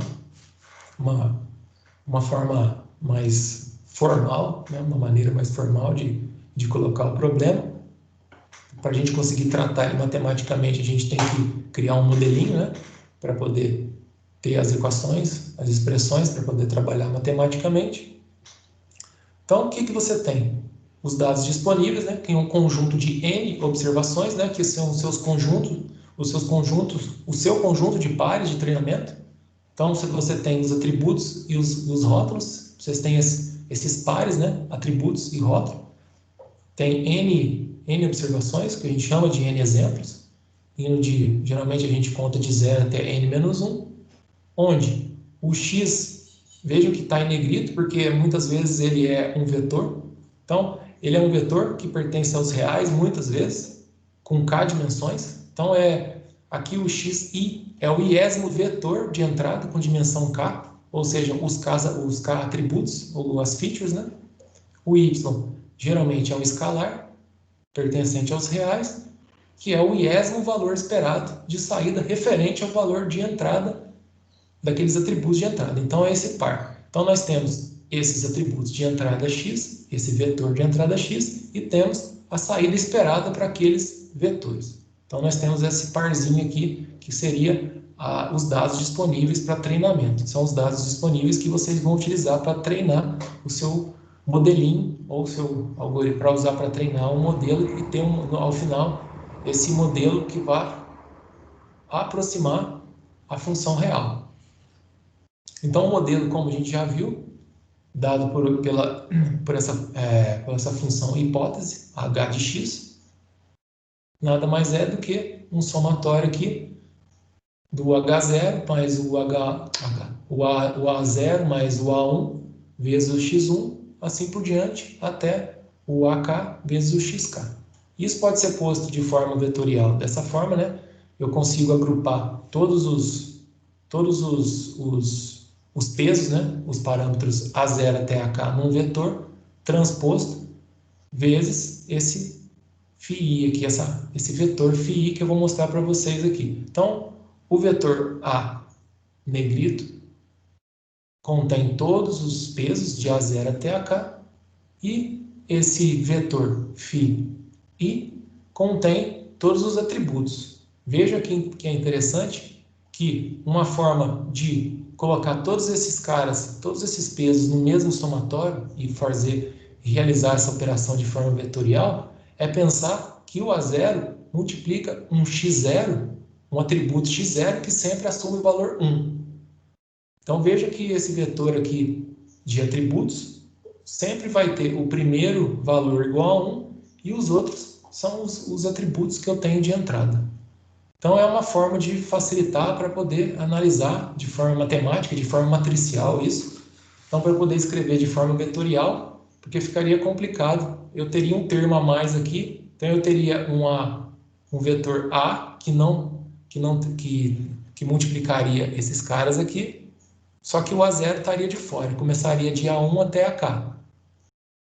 forma mais formal, né? Uma maneira mais formal de colocar o problema. Para a gente conseguir tratar ele matematicamente, a gente tem que criar um modelinho, né? Para poder ter as equações, as expressões, para poder trabalhar matematicamente. Então, o que você tem? Os dados disponíveis, né? Tem um conjunto de N observações, né? Que são o seu conjunto de pares de treinamento. Então, se você tem os atributos e os rótulos, vocês têm esses pares, né? Atributos e rótulo. Tem N observações, que a gente chama de N exemplos. Geralmente a gente conta de 0 até N-1, onde o X, vejam que está em negrito, porque muitas vezes ele é um vetor. Então, ele é um vetor que pertence aos reais, muitas vezes, com K dimensões. Então, aqui o xi é o iésimo vetor de entrada com dimensão K, ou seja, os K atributos, ou as features, né? O y geralmente é um escalar, pertencente aos reais, que é o iésimo valor esperado de saída referente ao valor de entrada daqueles atributos de entrada. Então, é esse par. Então, nós temos esses atributos de entrada x, esse vetor de entrada x, e temos a saída esperada para aqueles vetores. Então, nós temos esse parzinho aqui, que seria os dados disponíveis para treinamento. São os dados disponíveis que vocês vão utilizar para treinar o seu modelinho, ou o seu algoritmo, para usar para treinar um modelo e ter, ao final, esse modelo que vai aproximar a função real. Então, o modelo, como a gente já viu, dado por essa função hipótese, h de x, nada mais é do que um somatório aqui do h0 mais o a0 mais o a1 vezes o x1, assim por diante, até o ak vezes o xk. Isso pode ser posto de forma vetorial. Dessa forma, né, eu consigo agrupar todos os pesos, né, os parâmetros A0 até AK num vetor transposto vezes esse φi aqui, esse vetor φi que eu vou mostrar para vocês aqui. Então, o vetor A negrito contém todos os pesos de A0 até AK e esse vetor φi contém todos os atributos. Veja que é interessante que uma forma de colocar todos esses pesos no mesmo somatório e realizar essa operação de forma vetorial é pensar que o A0 multiplica um x0, um atributo x0 que sempre assume o valor 1. Então veja que esse vetor aqui de atributos sempre vai ter o primeiro valor igual a 1 e os outros são os atributos que eu tenho de entrada. Então, é uma forma de facilitar para poder analisar de forma matemática, de forma matricial isso. Então, para poder escrever de forma vetorial, porque ficaria complicado. Eu teria um termo a mais aqui, então eu teria um vetor A que multiplicaria esses caras aqui, só que o A0 estaria de fora, começaria de A1 até AK.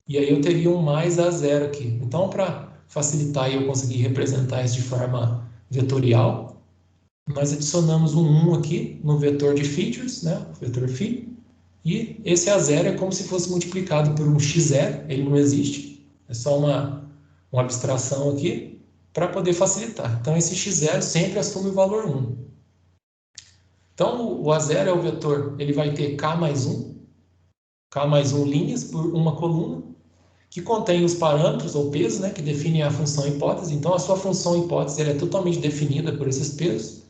E aí eu teria um mais A0 aqui. Então, para facilitar e eu conseguir representar isso de forma vetorial, nós adicionamos um 1 aqui no vetor de features, né? O vetor phi, e esse A0 é como se fosse multiplicado por um x0, ele não existe, é só uma abstração aqui, para poder facilitar. Então, esse x0 sempre assume o valor 1. Então, o A0 é o vetor, ele vai ter k mais 1 linhas por uma coluna, que contém os parâmetros ou pesos, né, que definem a função hipótese. Então, a sua função hipótese ela é totalmente definida por esses pesos,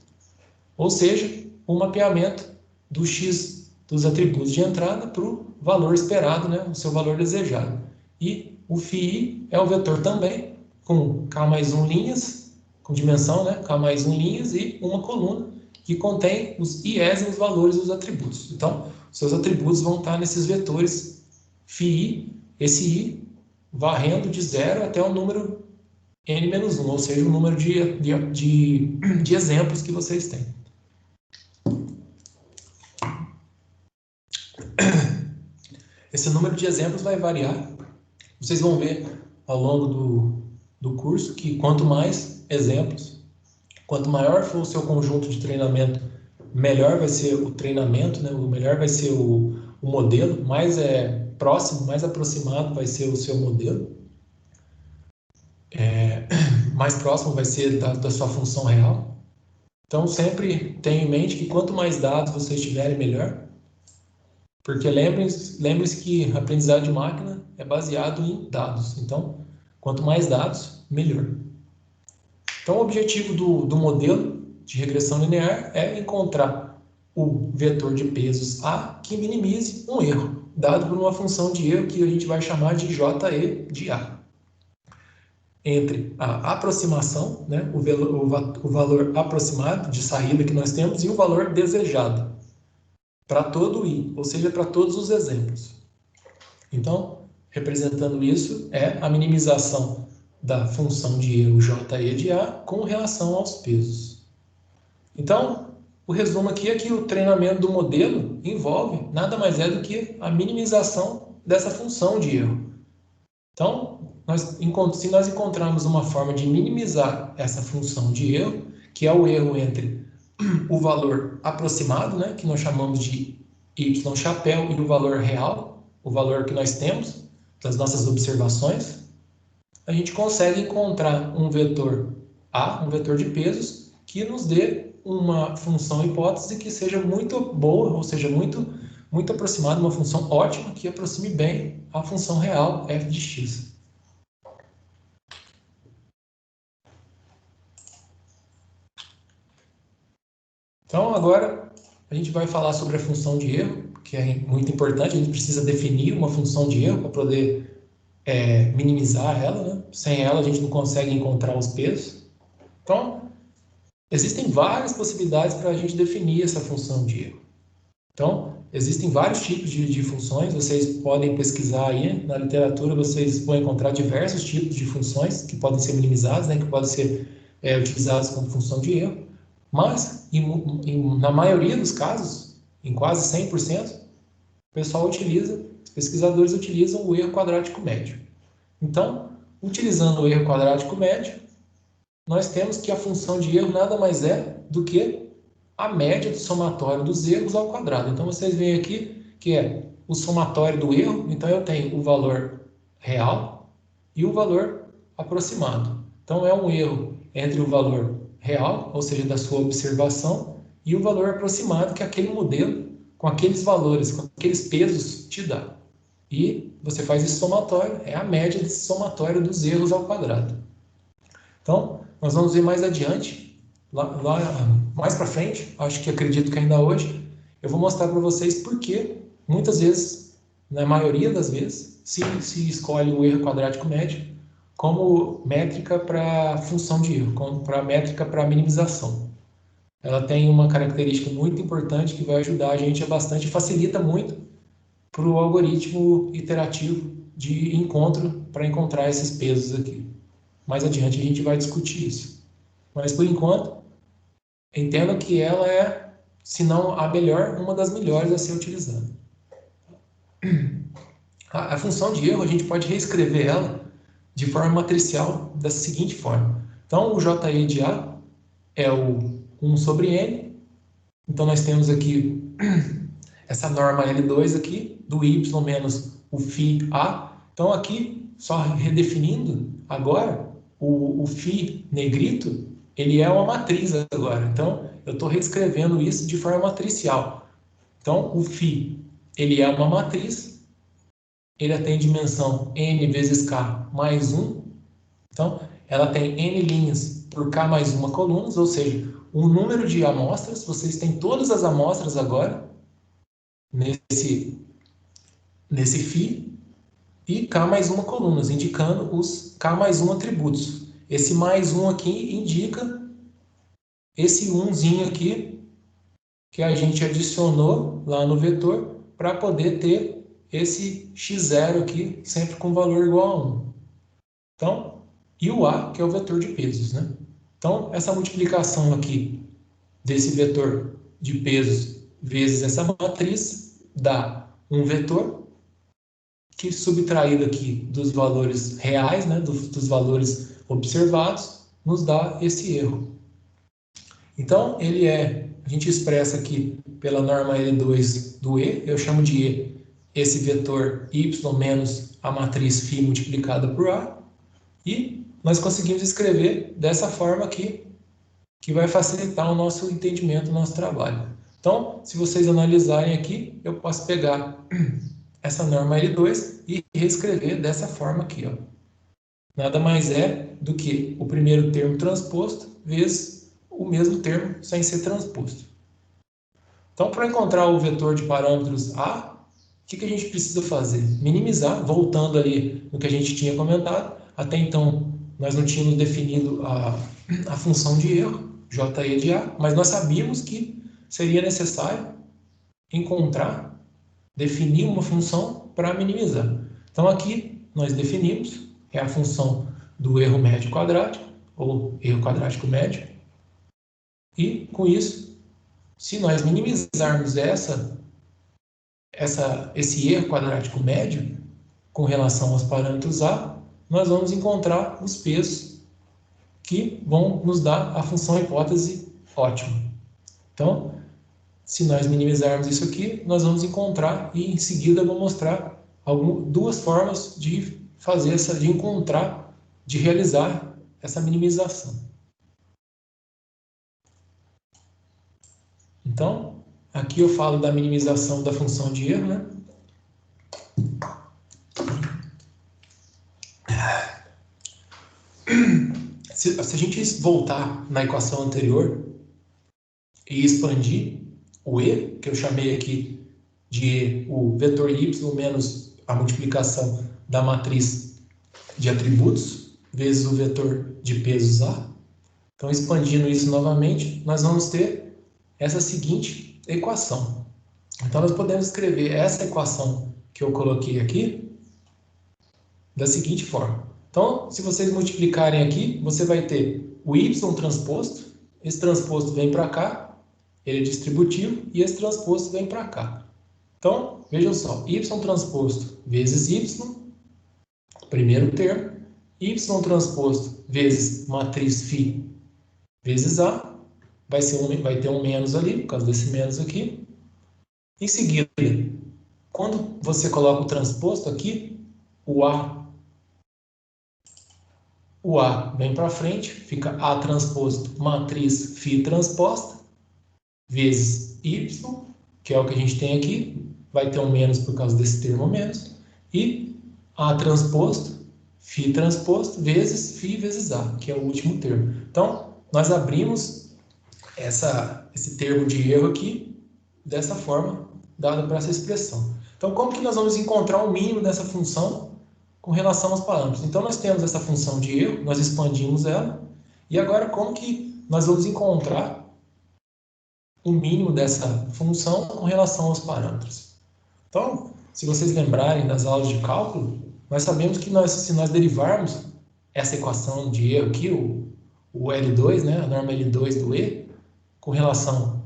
ou seja, o mapeamento do x dos atributos de entrada para o valor esperado, né, o seu valor desejado. E o φi é o vetor também, com k mais 1 linhas, com dimensão, né, k mais 1 linhas e uma coluna, que contém os i's e os valores dos atributos. Então, seus atributos vão estar nesses vetores φi, esse i varrendo de 0 até o número n-1, ou seja, o número de exemplos que vocês têm. Esse número de exemplos vai variar. Vocês vão ver ao longo do curso que quanto mais exemplos, quanto maior for o seu conjunto de treinamento, melhor vai ser o treinamento, né? Melhor vai ser o modelo, mais próximo, mais aproximado vai ser o seu modelo. Mais próximo vai ser da sua função real. Então, sempre tenha em mente que quanto mais dados vocês tiverem, melhor. Porque lembre-se que a aprendizagem de máquina é baseado em dados. Então, quanto mais dados, melhor. Então, o objetivo do modelo de regressão linear é encontrar o vetor de pesos A que minimize um erro, dado por uma função de erro que a gente vai chamar de JE de A. Entre a aproximação, né, o valor aproximado de saída que nós temos, e o valor desejado, para todo i, ou seja, para todos os exemplos. Então, representando isso, é a minimização da função de erro JE de A com relação aos pesos. Então, o resumo aqui é que o treinamento do modelo envolve nada mais é do que a minimização dessa função de erro. Então, se nós encontrarmos uma forma de minimizar essa função de erro, que é o erro entre o valor aproximado, né, que nós chamamos de y chapéu, e o valor real, o valor que nós temos das nossas observações, a gente consegue encontrar um vetor A, um vetor de pesos, que nos dê uma função hipótese que seja muito boa, ou seja, muito aproximada, uma função ótima, que aproxime bem a função real f de x. Então, agora, a gente vai falar sobre a função de erro, que é muito importante. A gente precisa definir uma função de erro para poder minimizar ela, né? Sem ela, a gente não consegue encontrar os pesos. Então, existem várias possibilidades para a gente definir essa função de erro. Então, existem vários tipos de funções. Vocês podem pesquisar aí na literatura, vocês vão encontrar diversos tipos de funções que podem ser minimizadas, né? Que podem ser utilizadas como função de erro. Mas, na maioria dos casos, em quase 100%, os pesquisadores utilizam o erro quadrático médio. Então, utilizando o erro quadrático médio, nós temos que a função de erro nada mais é do que a média do somatório dos erros ao quadrado. Então, vocês veem aqui que é o somatório do erro. Então, eu tenho o valor real e o valor aproximado. Então, é um erro entre o valor real, ou seja, da sua observação, e o valor aproximado que aquele modelo, com aqueles valores, com aqueles pesos, te dá. E você faz esse somatório, é a média desse somatório dos erros ao quadrado. Então, nós vamos ver mais adiante, mais para frente, acredito que ainda hoje, eu vou mostrar para vocês por que, muitas vezes, na maioria das vezes, se escolhe o erro quadrático médio como métrica para função de erro, como métrica para minimização. Ela tem uma característica muito importante que vai ajudar a gente bastante, facilita muito para o algoritmo iterativo de encontro para encontrar esses pesos aqui. Mais adiante a gente vai discutir isso. Mas, por enquanto, entenda que ela é, se não a melhor, uma das melhores a ser utilizada. A função de erro, a gente pode reescrever ela de forma matricial da seguinte forma. Então, o JE de A é o 1 sobre N. Então, nós temos aqui essa norma L2 aqui, do Y menos o φ A. Então, aqui, só redefinindo agora, o φ negrito, ele é uma matriz agora. Então, eu estou reescrevendo isso de forma matricial. Então, o φ, ele é uma matriz, ele tem dimensão n vezes k mais 1. Então, ela tem n linhas por k mais 1 colunas, ou seja, o número de amostras, vocês têm todas as amostras agora, nesse φ, e k mais 1 colunas, indicando os k mais 1 atributos. Esse mais 1 aqui indica esse 1zinho aqui, que a gente adicionou lá no vetor, para poder ter esse x0 aqui, sempre com valor igual a 1. Então, e o A, que é o vetor de pesos, né? Então, essa multiplicação aqui desse vetor de pesos vezes essa matriz dá um vetor que, subtraído aqui dos valores reais, né, dos valores observados, nos dá esse erro. Então, a gente expressa aqui pela norma L2 do E, eu chamo de E, esse vetor y menos a matriz φ multiplicada por A, e nós conseguimos escrever dessa forma aqui, que vai facilitar o nosso entendimento do nosso trabalho. Então, se vocês analisarem aqui, eu posso pegar essa norma L2 e reescrever dessa forma aqui, ó. Nada mais é do que o primeiro termo transposto vezes o mesmo termo sem ser transposto. Então, para encontrar o vetor de parâmetros A, o que a gente precisa fazer? Minimizar, voltando ali no que a gente tinha comentado. Até então, nós não tínhamos definido a função de erro, JE de A, mas nós sabíamos que seria necessário definir uma função para minimizar. Então, aqui nós definimos, é a função do erro médio quadrático, ou erro quadrático médio, e com isso, se nós minimizarmos esse erro quadrático médio com relação aos parâmetros A, nós vamos encontrar os pesos que vão nos dar a função hipótese ótima. Então, se nós minimizarmos isso aqui, nós vamos encontrar, e em seguida eu vou mostrar duas formas de fazer de realizar essa minimização. Então, aqui eu falo da minimização da função de erro, né? Se a gente voltar na equação anterior e expandir o E, que eu chamei aqui de E, o vetor Y menos a multiplicação da matriz de atributos, vezes o vetor de pesos A. Então, expandindo isso novamente, nós vamos ter essa seguinte equação. Então, nós podemos escrever essa equação que eu coloquei aqui da seguinte forma. Então, se vocês multiplicarem aqui, você vai ter o y transposto, esse transposto vem para cá, ele é distributivo, e esse transposto vem para cá. Então, vejam só, y transposto vezes y, primeiro termo, y transposto vezes matriz φ vezes A, vai ter um menos ali, por causa desse menos aqui. Em seguida, quando você coloca o transposto aqui, o A vem para frente, fica A transposto matriz φ transposta, vezes Y, que é o que a gente tem aqui, vai ter um menos por causa desse termo menos, e A transposto, φ transposto, vezes φ vezes A, que é o último termo. Então, nós abrimos esse termo de erro aqui, dessa forma, dado para essa expressão. Então, como que nós vamos encontrar o mínimo dessa função com relação aos parâmetros? Então, nós temos essa função de erro, nós expandimos ela, e agora como que nós vamos encontrar o mínimo dessa função com relação aos parâmetros? Então, se vocês lembrarem das aulas de cálculo, nós sabemos que se nós derivarmos essa equação de erro aqui, o L2, né, a norma L2 do E, com relação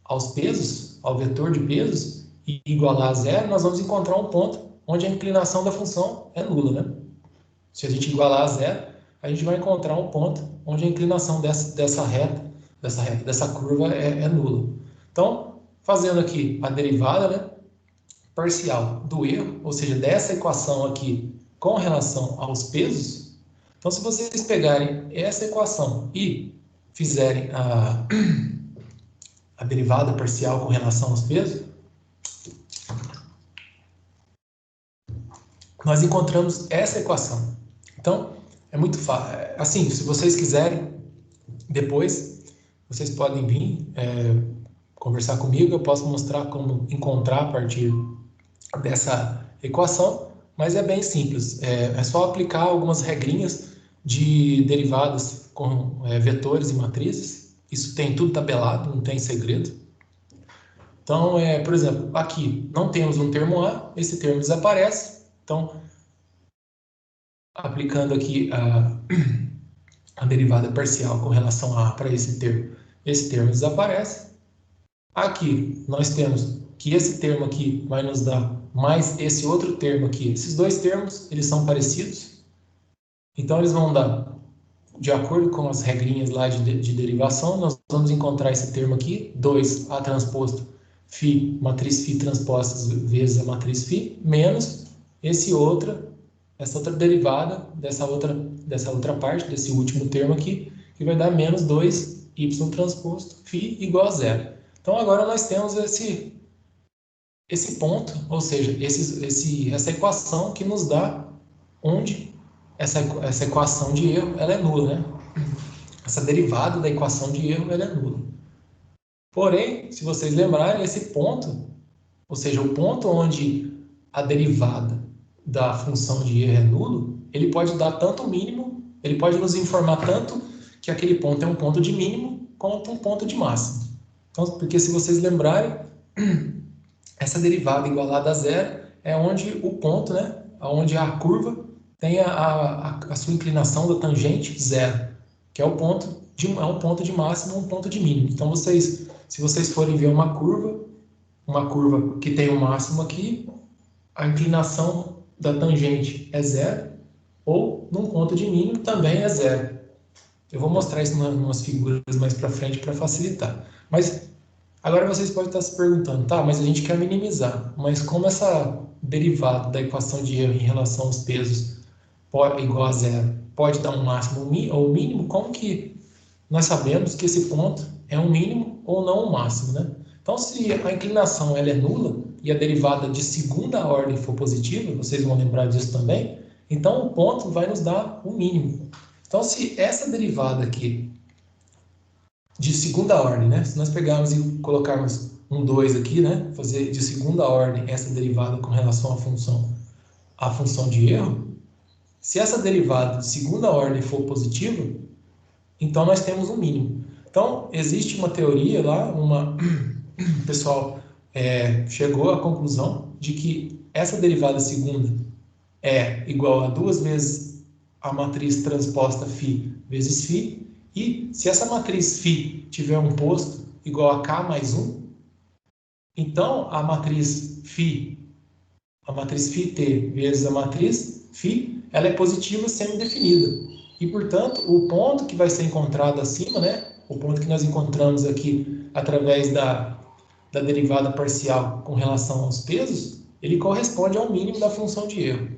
aos pesos, ao vetor de pesos, e igualar a zero, nós vamos encontrar um ponto onde a inclinação da função é nula, né? Se a gente igualar a zero, a gente vai encontrar um ponto onde a inclinação dessa curva é nula. Então, fazendo aqui a derivada, né, parcial do erro, ou seja, dessa equação aqui com relação aos pesos. Então, se vocês pegarem essa equação e fizerem a derivada parcial com relação aos pesos, nós encontramos essa equação. Então, é muito fácil. Assim, se vocês quiserem, depois, vocês podem vir conversar comigo, eu posso mostrar como encontrar a partir dessa equação, mas é bem simples. É só aplicar algumas regrinhas de derivadas com vetores e matrizes. Isso tem tudo tabelado, não tem segredo. Então, por exemplo, aqui não temos um termo A, esse termo desaparece. Então, aplicando aqui a derivada parcial com relação a A para esse termo desaparece. Aqui, nós temos que esse termo aqui vai nos dar mais esse outro termo aqui. Esses dois termos, eles são parecidos. Então, eles vão dar, de acordo com as regrinhas lá de derivação, nós vamos encontrar esse termo aqui, 2A transposto φ, matriz φ transpostas vezes a matriz φ, menos essa outra derivada dessa outra parte, desse último termo aqui, que vai dar menos 2y transposto φ igual a zero. Então, agora nós temos esse ponto, ou seja, essa equação que nos dá onde essa equação de erro ela é nula, né? Essa derivada da equação de erro ela é nula. Porém, se vocês lembrarem, esse ponto, ou seja, o ponto onde a derivada da função de erro é nulo, ele pode dar tanto mínimo, ele pode nos informar tanto que aquele ponto é um ponto de mínimo quanto um ponto de máximo. Então, porque se vocês lembrarem, essa derivada igualada a zero é onde o ponto, né, onde a curva tem a sua inclinação da tangente zero, que é um ponto de máximo ou um ponto de mínimo. Então, se vocês forem ver uma curva que tem o máximo aqui, a inclinação da tangente é zero, ou num ponto de mínimo também é zero. Eu vou mostrar isso em umas figuras mais para frente para facilitar. Mas agora vocês podem estar se perguntando, tá, mas a gente quer minimizar, mas como essa derivada da equação de erro em relação aos pesos igual a zero pode dar um máximo ou um mínimo, como que nós sabemos que esse ponto é um mínimo ou não um máximo, né? Então, se a inclinação ela é nula e a derivada de segunda ordem for positiva, vocês vão lembrar disso também, então o ponto vai nos dar o mínimo. Então, se essa derivada aqui de segunda ordem, né? Se nós pegarmos e colocarmos um 2 aqui, né? Fazer de segunda ordem essa derivada com relação à função de erro, se essa derivada de segunda ordem for positiva, então nós temos um mínimo. Então, existe uma teoria lá, o pessoal chegou à conclusão de que essa derivada segunda é igual a 2 vezes a matriz transposta φ vezes φ, e se essa matriz φ tiver um posto igual a k mais 1, então a matriz φt vezes a matriz φ, ela é positiva semi-definida. E, portanto, o ponto que vai ser encontrado acima, né, o ponto que nós encontramos aqui através da derivada parcial com relação aos pesos, ele corresponde ao mínimo da função de erro.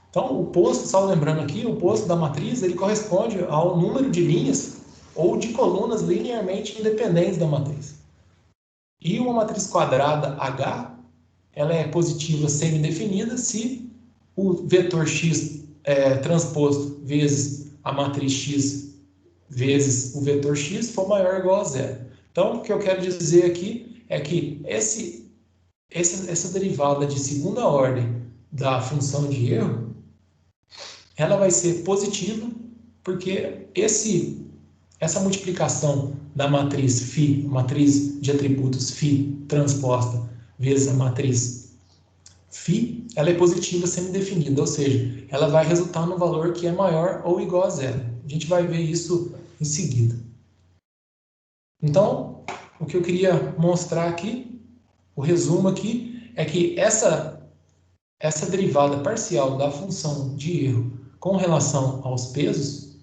Então, o posto, só lembrando aqui, o posto da matriz, ele corresponde ao número de linhas ou de colunas linearmente independentes da matriz. E uma matriz quadrada H, ela é positiva semi-definida se o vetor x transposto vezes a matriz x vezes o vetor x for maior ou igual a zero. Então, o que eu quero dizer aqui é que essa derivada de segunda ordem da função de erro, ela vai ser positiva, porque essa multiplicação da matriz φ, matriz de atributos φ transposta vezes a matriz φ, ela é positiva semidefinida, ou seja, ela vai resultar num valor que é maior ou igual a zero. A gente vai ver isso em seguida. Então, o que eu queria mostrar aqui, o resumo aqui, é que essa derivada parcial da função de erro com relação aos pesos,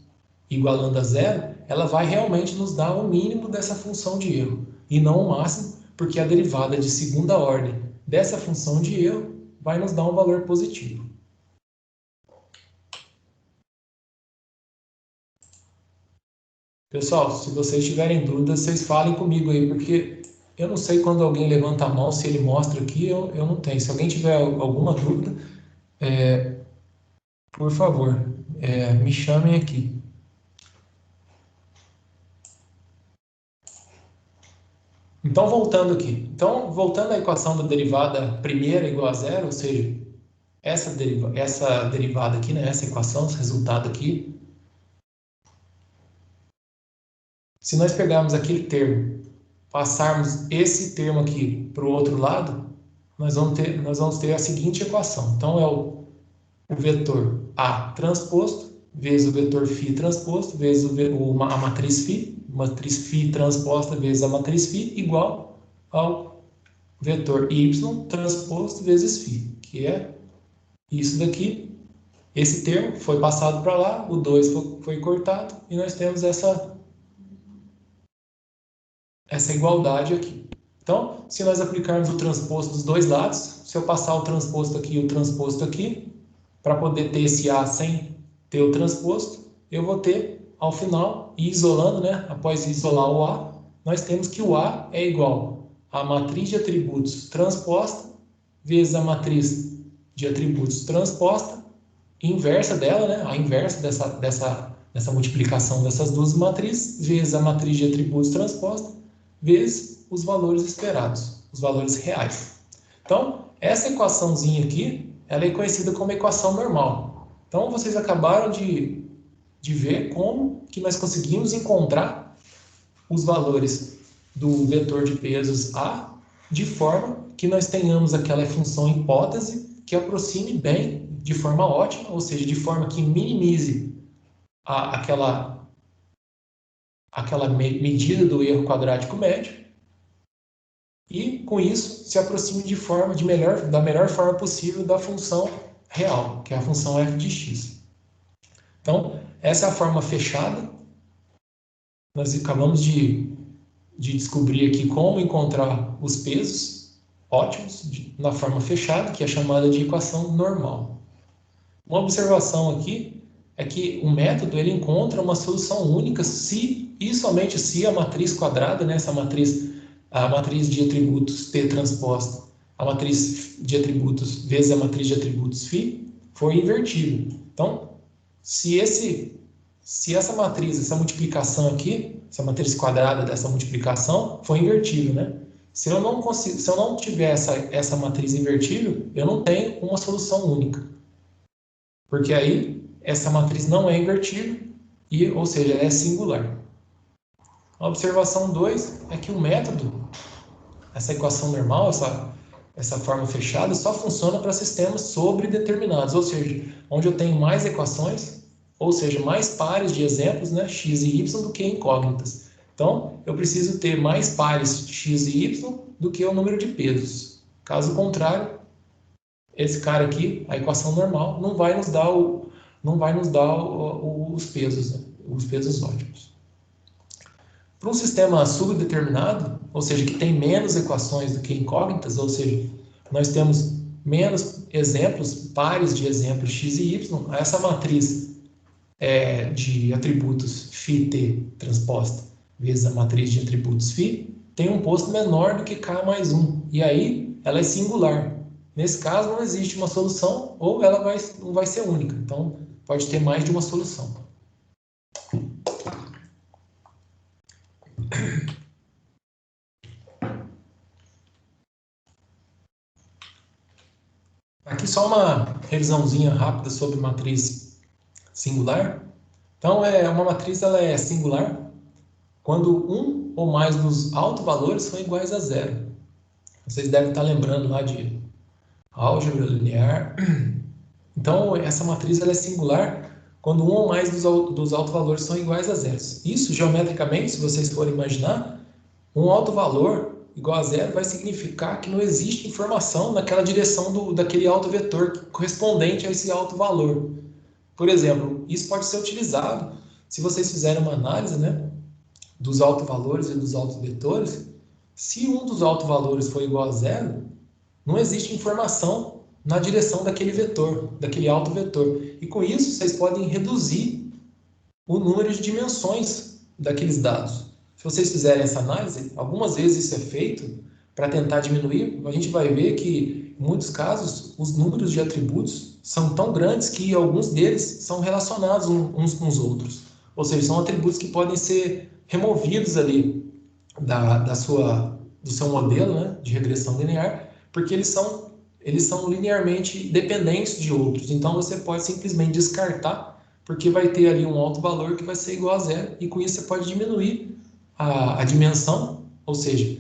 igualando a zero, ela vai realmente nos dar o mínimo dessa função de erro, e não o máximo, porque a derivada de segunda ordem dessa função de erro vai nos dar um valor positivo. Pessoal, se vocês tiverem dúvidas, vocês falem comigo aí, porque eu não sei quando alguém levanta a mão, se ele mostra aqui, eu não tenho. Se alguém tiver alguma dúvida, por favor, me chamem aqui. Então, voltando aqui. Então, voltando à equação da derivada primeira igual a zero, ou seja, essa derivada aqui, né, essa equação, esse resultado aqui, se nós pegarmos aquele termo, passarmos esse termo aqui para o outro lado, nós vamos ter a seguinte equação. Então, é o vetor A transposto, vezes o vetor φ transposto, vezes a matriz φ transposta vezes a matriz φ, igual ao vetor y transposto vezes φ, que é isso daqui. Esse termo foi passado para lá, o 2 foi cortado, e nós temos essa igualdade aqui. Então, se nós aplicarmos o transposto dos dois lados, se eu passar o transposto aqui e o transposto aqui, para poder ter esse A sem ter o transposto, eu vou ter, ao final, e isolando, né, após isolar o A, nós temos que o A é igual à matriz de atributos transposta vezes a matriz de atributos transposta, inversa dela, né, a inversa dessa multiplicação dessas duas matrizes, vezes a matriz de atributos transposta, vezes os valores esperados, os valores reais. Então, essa equaçãozinha aqui, ela é conhecida como equação normal. Então, vocês acabaram de ver como que nós conseguimos encontrar os valores do vetor de pesos A, de forma que nós tenhamos aquela função hipótese que aproxime bem, de forma ótima, ou seja, de forma que minimize aquela medida do erro quadrático médio, e com isso se aproxime da melhor forma possível da função real, que é a função f de x. Então, essa é a forma fechada. Nós acabamos de descobrir aqui como encontrar os pesos ótimos na forma fechada, que é chamada de equação normal. Uma observação aqui é que o método ele encontra uma solução única se e somente se a matriz quadrada, né, a matriz de atributos T transposta, a matriz de atributos vezes a matriz de atributos φ, for invertível. Então, se essa matriz, essa multiplicação aqui, essa matriz quadrada dessa multiplicação for invertível, né? Se eu não tiver essa matriz invertível, eu não tenho uma solução única. Porque aí, essa matriz não é invertível, ou seja, ela é singular. A observação 2 é que o método, essa equação normal, essa forma fechada, só funciona para sistemas sobredeterminados, ou seja, onde eu tenho mais equações, ou seja, mais pares de exemplos, né, x e y, do que incógnitas. Então, eu preciso ter mais pares x e y do que o número de pesos. Caso contrário, esse cara aqui, a equação normal, não vai nos dar os pesos, né, os pesos ótimos. Para um sistema subdeterminado, ou seja, que tem menos equações do que incógnitas, ou seja, nós temos menos exemplos, pares de exemplos x e y, essa matriz de atributos φt transposta vezes a matriz de atributos φ tem um posto menor do que k mais 1, e aí ela é singular. Nesse caso, não existe uma solução, ou ela não vai ser única, então pode ter mais de uma solução. Aqui só uma revisãozinha rápida sobre matriz singular. Então, uma matriz ela é singular quando um ou mais dos autovalores são iguais a zero. Vocês devem estar lembrando lá de álgebra linear. Então, essa matriz ela é singular quando um ou mais dos autovalores são iguais a zero. Isso, geometricamente, se vocês forem imaginar, um autovalor igual a zero vai significar que não existe informação naquela direção daquele autovetor correspondente a esse autovalor. Por exemplo, isso pode ser utilizado se vocês fizerem uma análise, né, dos autovalores e dos autovetores. Se um dos autovalores for igual a zero, não existe informação na direção daquele vetor, daquele autovetor. E com isso, vocês podem reduzir o número de dimensões daqueles dados. Se vocês fizerem essa análise, algumas vezes isso é feito para tentar diminuir, a gente vai ver que, em muitos casos, os números de atributos são tão grandes que alguns deles são relacionados uns com os outros. Ou seja, são atributos que podem ser removidos ali do seu modelo, né, de regressão linear, porque eles são linearmente dependentes de outros. Então, você pode simplesmente descartar, porque vai ter ali um alto valor que vai ser igual a zero, e com isso você pode diminuir a dimensão, ou seja,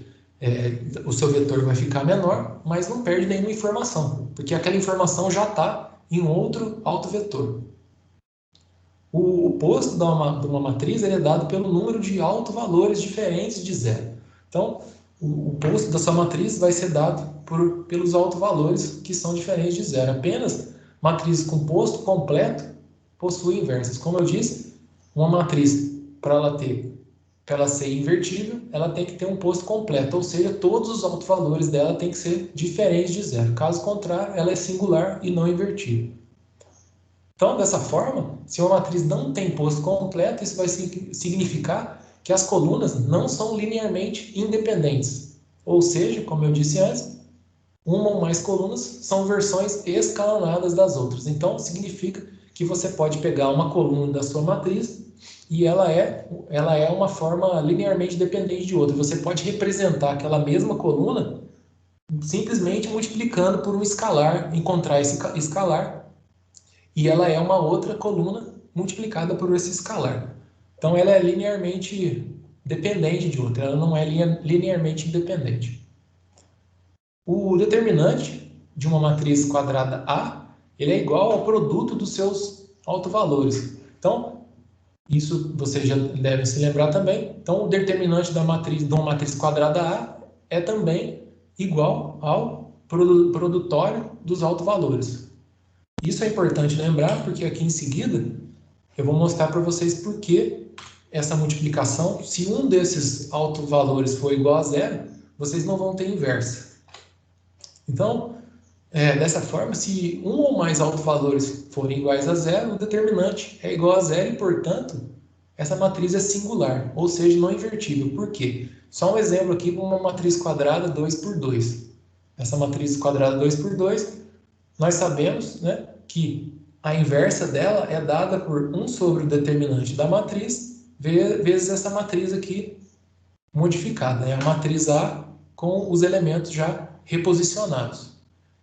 o seu vetor vai ficar menor, mas não perde nenhuma informação, porque aquela informação já está em outro autovetor. O posto de uma matriz ele é dado pelo número de autovalores diferentes de zero. Então, o posto da sua matriz vai ser dado pelos autovalores que são diferentes de zero. Apenas matrizes com posto completo possuem inversas. Como eu disse, uma matriz, para ela ser invertível, ela tem que ter um posto completo, ou seja, todos os autovalores dela têm que ser diferentes de zero. Caso contrário, ela é singular e não invertível. Então, dessa forma, se uma matriz não tem posto completo, isso vai significar que as colunas não são linearmente independentes. Ou seja, como eu disse antes, uma ou mais colunas são versões escalonadas das outras. Então, significa que você pode pegar uma coluna da sua matriz e ela é uma forma linearmente dependente de outra. Você pode representar aquela mesma coluna simplesmente multiplicando por um escalar, encontrar esse escalar, e ela é uma outra coluna multiplicada por esse escalar. Então, ela é linearmente dependente de outra, ela não é linearmente independente. O determinante de uma matriz quadrada A, ele é igual ao produto dos seus autovalores. Então, isso vocês já devem se lembrar também. Então, o determinante de uma matriz quadrada A é também igual ao produtório dos autovalores. Isso é importante lembrar, porque aqui em seguida eu vou mostrar para vocês por que essa multiplicação, se um desses autovalores for igual a zero, vocês não vão ter inversa. Então, dessa forma, se um ou mais autovalores forem iguais a zero, o determinante é igual a zero e, portanto, essa matriz é singular, ou seja, não invertível. Por quê? Só um exemplo aqui com uma matriz quadrada 2 por 2. Essa matriz quadrada 2 por 2, nós sabemos, né, que a inversa dela é dada por 1 sobre o determinante da matriz vezes essa matriz aqui modificada, né, a matriz A com os elementos já reposicionados.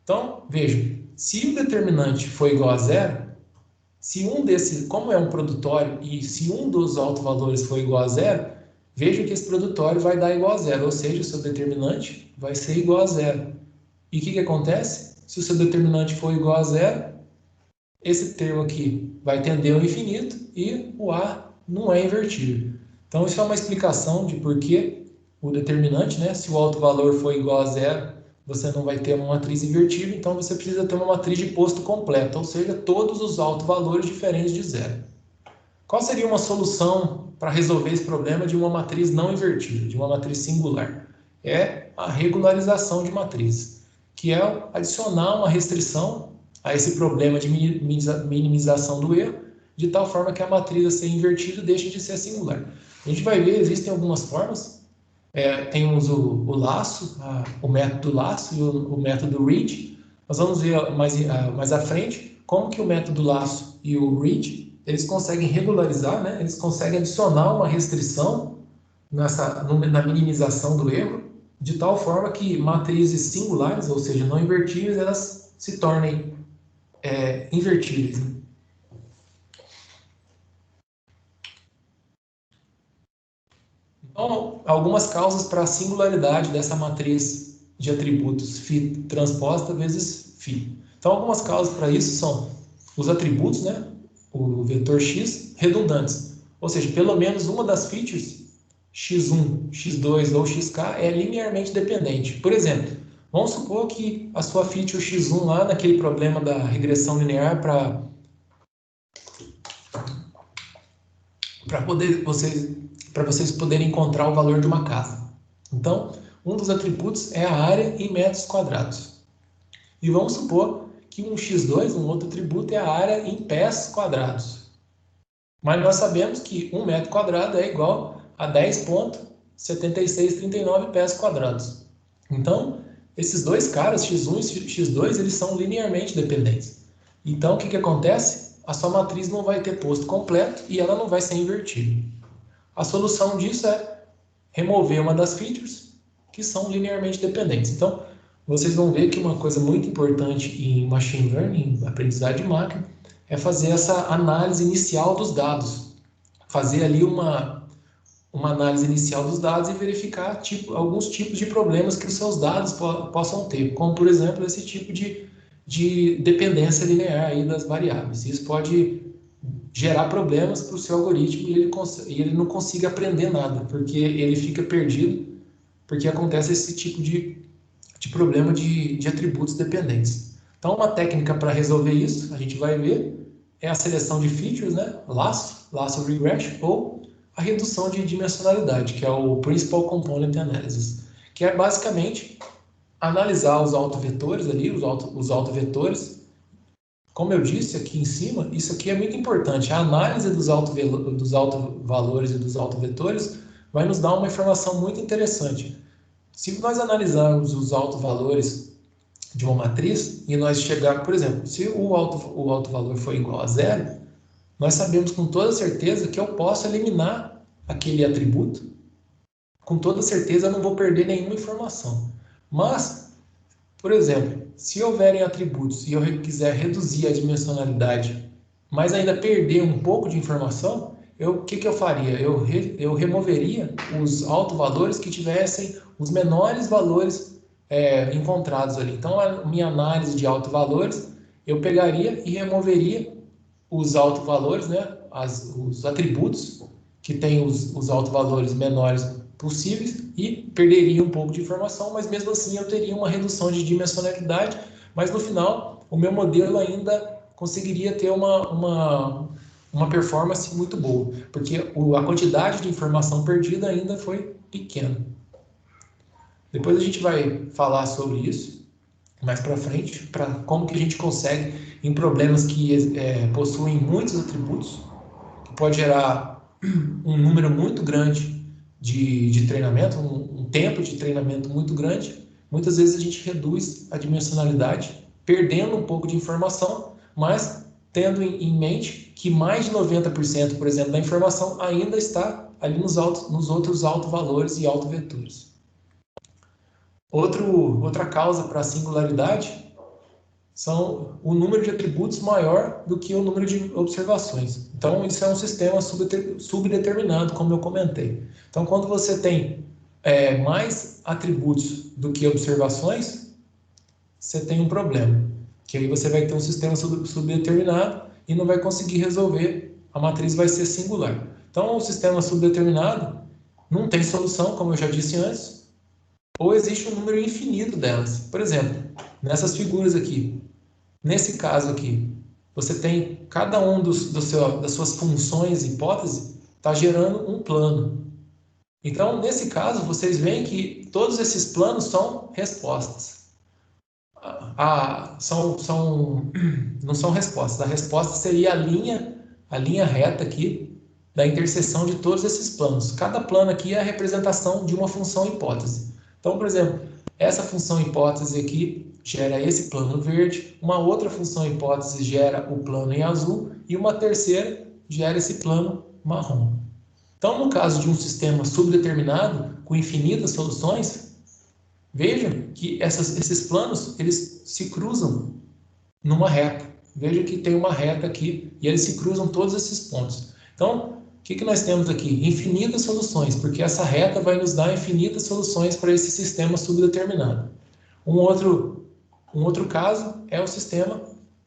Então, vejam, se o determinante for igual a zero, se um desses, como é um produtório, e se um dos autovalores for igual a zero, vejam que esse produtório vai dar igual a zero, ou seja, o seu determinante vai ser igual a zero. E o que acontece? Se o seu determinante for igual a zero, esse termo aqui vai tender ao infinito e o A não é invertível. Então, isso é uma explicação de por que o determinante, né, se o autovalor for igual a zero, você não vai ter uma matriz invertível, então você precisa ter uma matriz de posto completo, ou seja, todos os autovalores diferentes de zero. Qual seria uma solução para resolver esse problema de uma matriz não invertível, de uma matriz singular? É a regularização de matrizes, que é adicionar uma restrição a esse problema de minimização do erro, de tal forma que a matriz a ser invertida deixe de ser singular. A gente vai ver, existem algumas formas. Temos o laço, o método laço e o método read. Nós vamos ver mais à frente como que o método laço e o read eles conseguem regularizar, né? Eles conseguem adicionar uma restrição na minimização do erro, de tal forma que matrizes singulares, ou seja, não invertíveis, elas se tornem invertíveis, né? Então, algumas causas para a singularidade dessa matriz de atributos φ transposta vezes φ. Então, algumas causas para isso são os atributos, né, o vetor x, redundantes. Ou seja, pelo menos uma das features, x1, x2 ou xk, é linearmente dependente. Por exemplo, vamos supor que a sua feature x1 lá, naquele problema da regressão linear para vocês poderem encontrar o valor de uma casa. Então, um dos atributos é a área em metros quadrados. E vamos supor que um x2, um outro atributo, é a área em pés quadrados. Mas nós sabemos que 1 metro quadrado é igual a 10,7639 pés quadrados. Então, esses dois caras, x1 e x2, eles são linearmente dependentes. Então, o que acontece? A sua matriz não vai ter posto completo e ela não vai ser invertida. A solução disso é remover uma das features que são linearmente dependentes. Então, vocês vão ver que uma coisa muito importante em machine learning, aprendizagem de máquina, é fazer essa análise inicial dos dados. Fazer ali uma análise inicial dos dados e verificar alguns tipos de problemas que os seus dados possam ter, como, por exemplo, esse tipo de dependência linear aí das variáveis. Isso pode gerar problemas para o seu algoritmo e ele não consiga aprender nada, porque ele fica perdido, porque acontece esse tipo de problema de atributos dependentes. Então, uma técnica para resolver isso, a gente vai ver, é a seleção de features, né? Lasso regression, ou a redução de dimensionalidade, que é o Principal Component Analysis, que é basicamente analisar os autovetores ali, os autovetores. Como eu disse aqui em cima, isso aqui é muito importante. A análise dos autovalores e dos autovetores vai nos dar uma informação muito interessante. Se nós analisarmos os autovalores de uma matriz e nós chegarmos, por exemplo, se o autovalor for igual a 0, nós sabemos com toda certeza que eu posso eliminar aquele atributo. Com toda certeza eu não vou perder nenhuma informação. Mas, por exemplo, se houverem atributos e eu quiser reduzir a dimensionalidade, mas ainda perder um pouco de informação, o que eu faria? Eu removeria os autovalores que tivessem os menores valores encontrados ali. Então, a minha análise de autovalores, eu pegaria e removeria os autovalores, né, os atributos que têm os autovalores menores possíveis e perderia um pouco de informação, mas mesmo assim eu teria uma redução de dimensionalidade, mas no final o meu modelo ainda conseguiria ter uma performance muito boa, porque a quantidade de informação perdida ainda foi pequena. Depois a gente vai falar sobre isso mais para frente, para como que a gente consegue, em problemas que possuem muitos atributos, que pode gerar um número muito grande de treinamento, um tempo de treinamento muito grande, muitas vezes a gente reduz a dimensionalidade, perdendo um pouco de informação, mas tendo em mente que mais de 90%, por exemplo, da informação ainda está ali nos outros autovalores e autovetores. Outra causa para a singularidade são o número de atributos maior do que o número de observações. Então, isso é um sistema subdeterminado, como eu comentei. Então, quando você tem mais atributos do que observações, você tem um problema, que aí você vai ter um sistema subdeterminado e não vai conseguir resolver, a matriz vai ser singular. Então, o sistema subdeterminado não tem solução, como eu já disse antes, ou existe um número infinito delas. Por exemplo, nessas figuras aqui, nesse caso aqui, você tem cada um das suas funções hipótese está gerando um plano. Então, nesse caso, vocês veem que todos esses planos são respostas. Não são respostas. A resposta seria a linha reta aqui da interseção de todos esses planos. Cada plano aqui é a representação de uma função hipótese. Então, por exemplo, essa função hipótese aqui gera esse plano verde, uma outra função hipótese gera o plano em azul e uma terceira gera esse plano marrom. Então, no caso de um sistema subdeterminado com infinitas soluções, vejam que esses planos eles se cruzam numa reta. Vejam que tem uma reta aqui e eles se cruzam todos esses pontos. Então, o que nós temos aqui? Infinitas soluções, porque essa reta vai nos dar infinitas soluções para esse sistema subdeterminado. Um outro Um outro caso é o sistema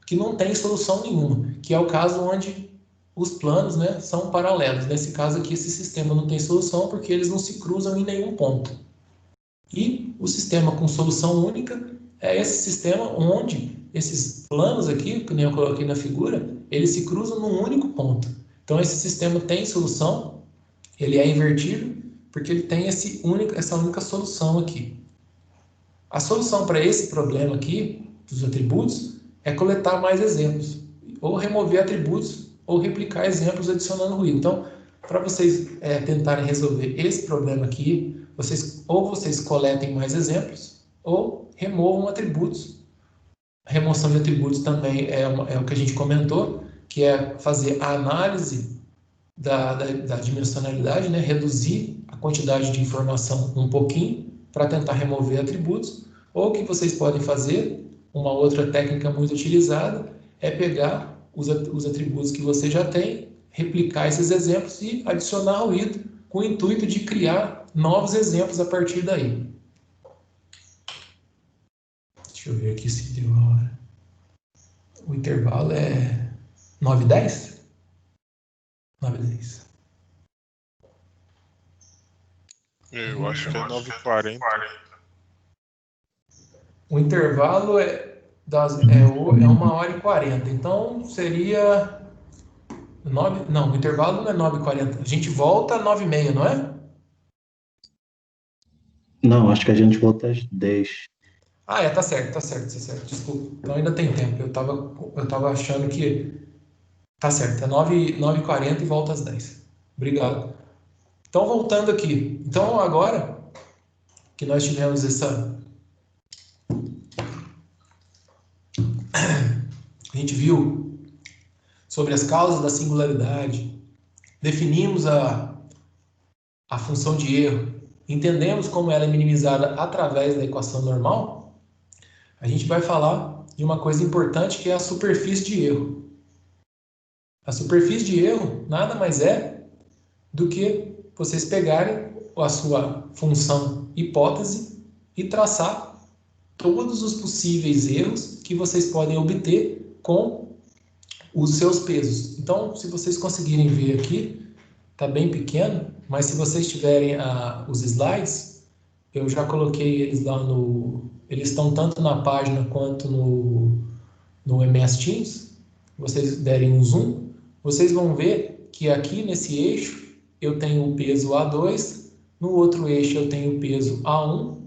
que não tem solução nenhuma, que é o caso onde os planos, né, são paralelos. Nesse caso aqui, esse sistema não tem solução porque eles não se cruzam em nenhum ponto. E o sistema com solução única é esse sistema onde esses planos aqui, que nem eu coloquei na figura, eles se cruzam num único ponto. Então, esse sistema tem solução, ele é invertido, porque ele tem essa única solução aqui. A solução para esse problema aqui, dos atributos, é coletar mais exemplos, ou remover atributos, ou replicar exemplos adicionando ruído. Então, para vocês tentarem resolver esse problema aqui, vocês coletem mais exemplos, ou removam atributos. A remoção de atributos também é o que a gente comentou, que é fazer a análise da dimensionalidade, né? Reduzir a quantidade de informação um pouquinho para tentar remover atributos. Ou o que vocês podem fazer, uma outra técnica muito utilizada, é pegar os atributos que você já tem, replicar esses exemplos e adicionar ruído com o intuito de criar novos exemplos a partir daí. Deixa eu ver aqui se deu a hora. O intervalo é 9h10? 9h10. Eu acho que é 9h40. O intervalo é 1h40. Então seria 9. Não, o intervalo não é 9h40. A gente volta às 9h30, não é? Não, acho que a gente volta às 10. Ah, tá certo. Desculpa. Então ainda tem tempo. Eu tava achando que tá certo. É 9h40 e volta às 10. Obrigado. Então, voltando aqui. Então, agora que nós tivemos a gente viu sobre as causas da singularidade, definimos a função de erro, entendemos como ela é minimizada através da equação normal, a gente vai falar de uma coisa importante que é a superfície de erro. A superfície de erro nada mais é do que vocês pegarem a sua função hipótese e traçar todos os possíveis erros que vocês podem obter com os seus pesos. Então, se vocês conseguirem ver aqui, está bem pequeno, mas se vocês tiverem os slides, eu já coloquei eles lá eles estão tanto na página quanto no MS Teams. Se vocês derem um zoom, vocês vão ver que aqui nesse eixo eu tenho o peso A2, no outro eixo eu tenho o peso A1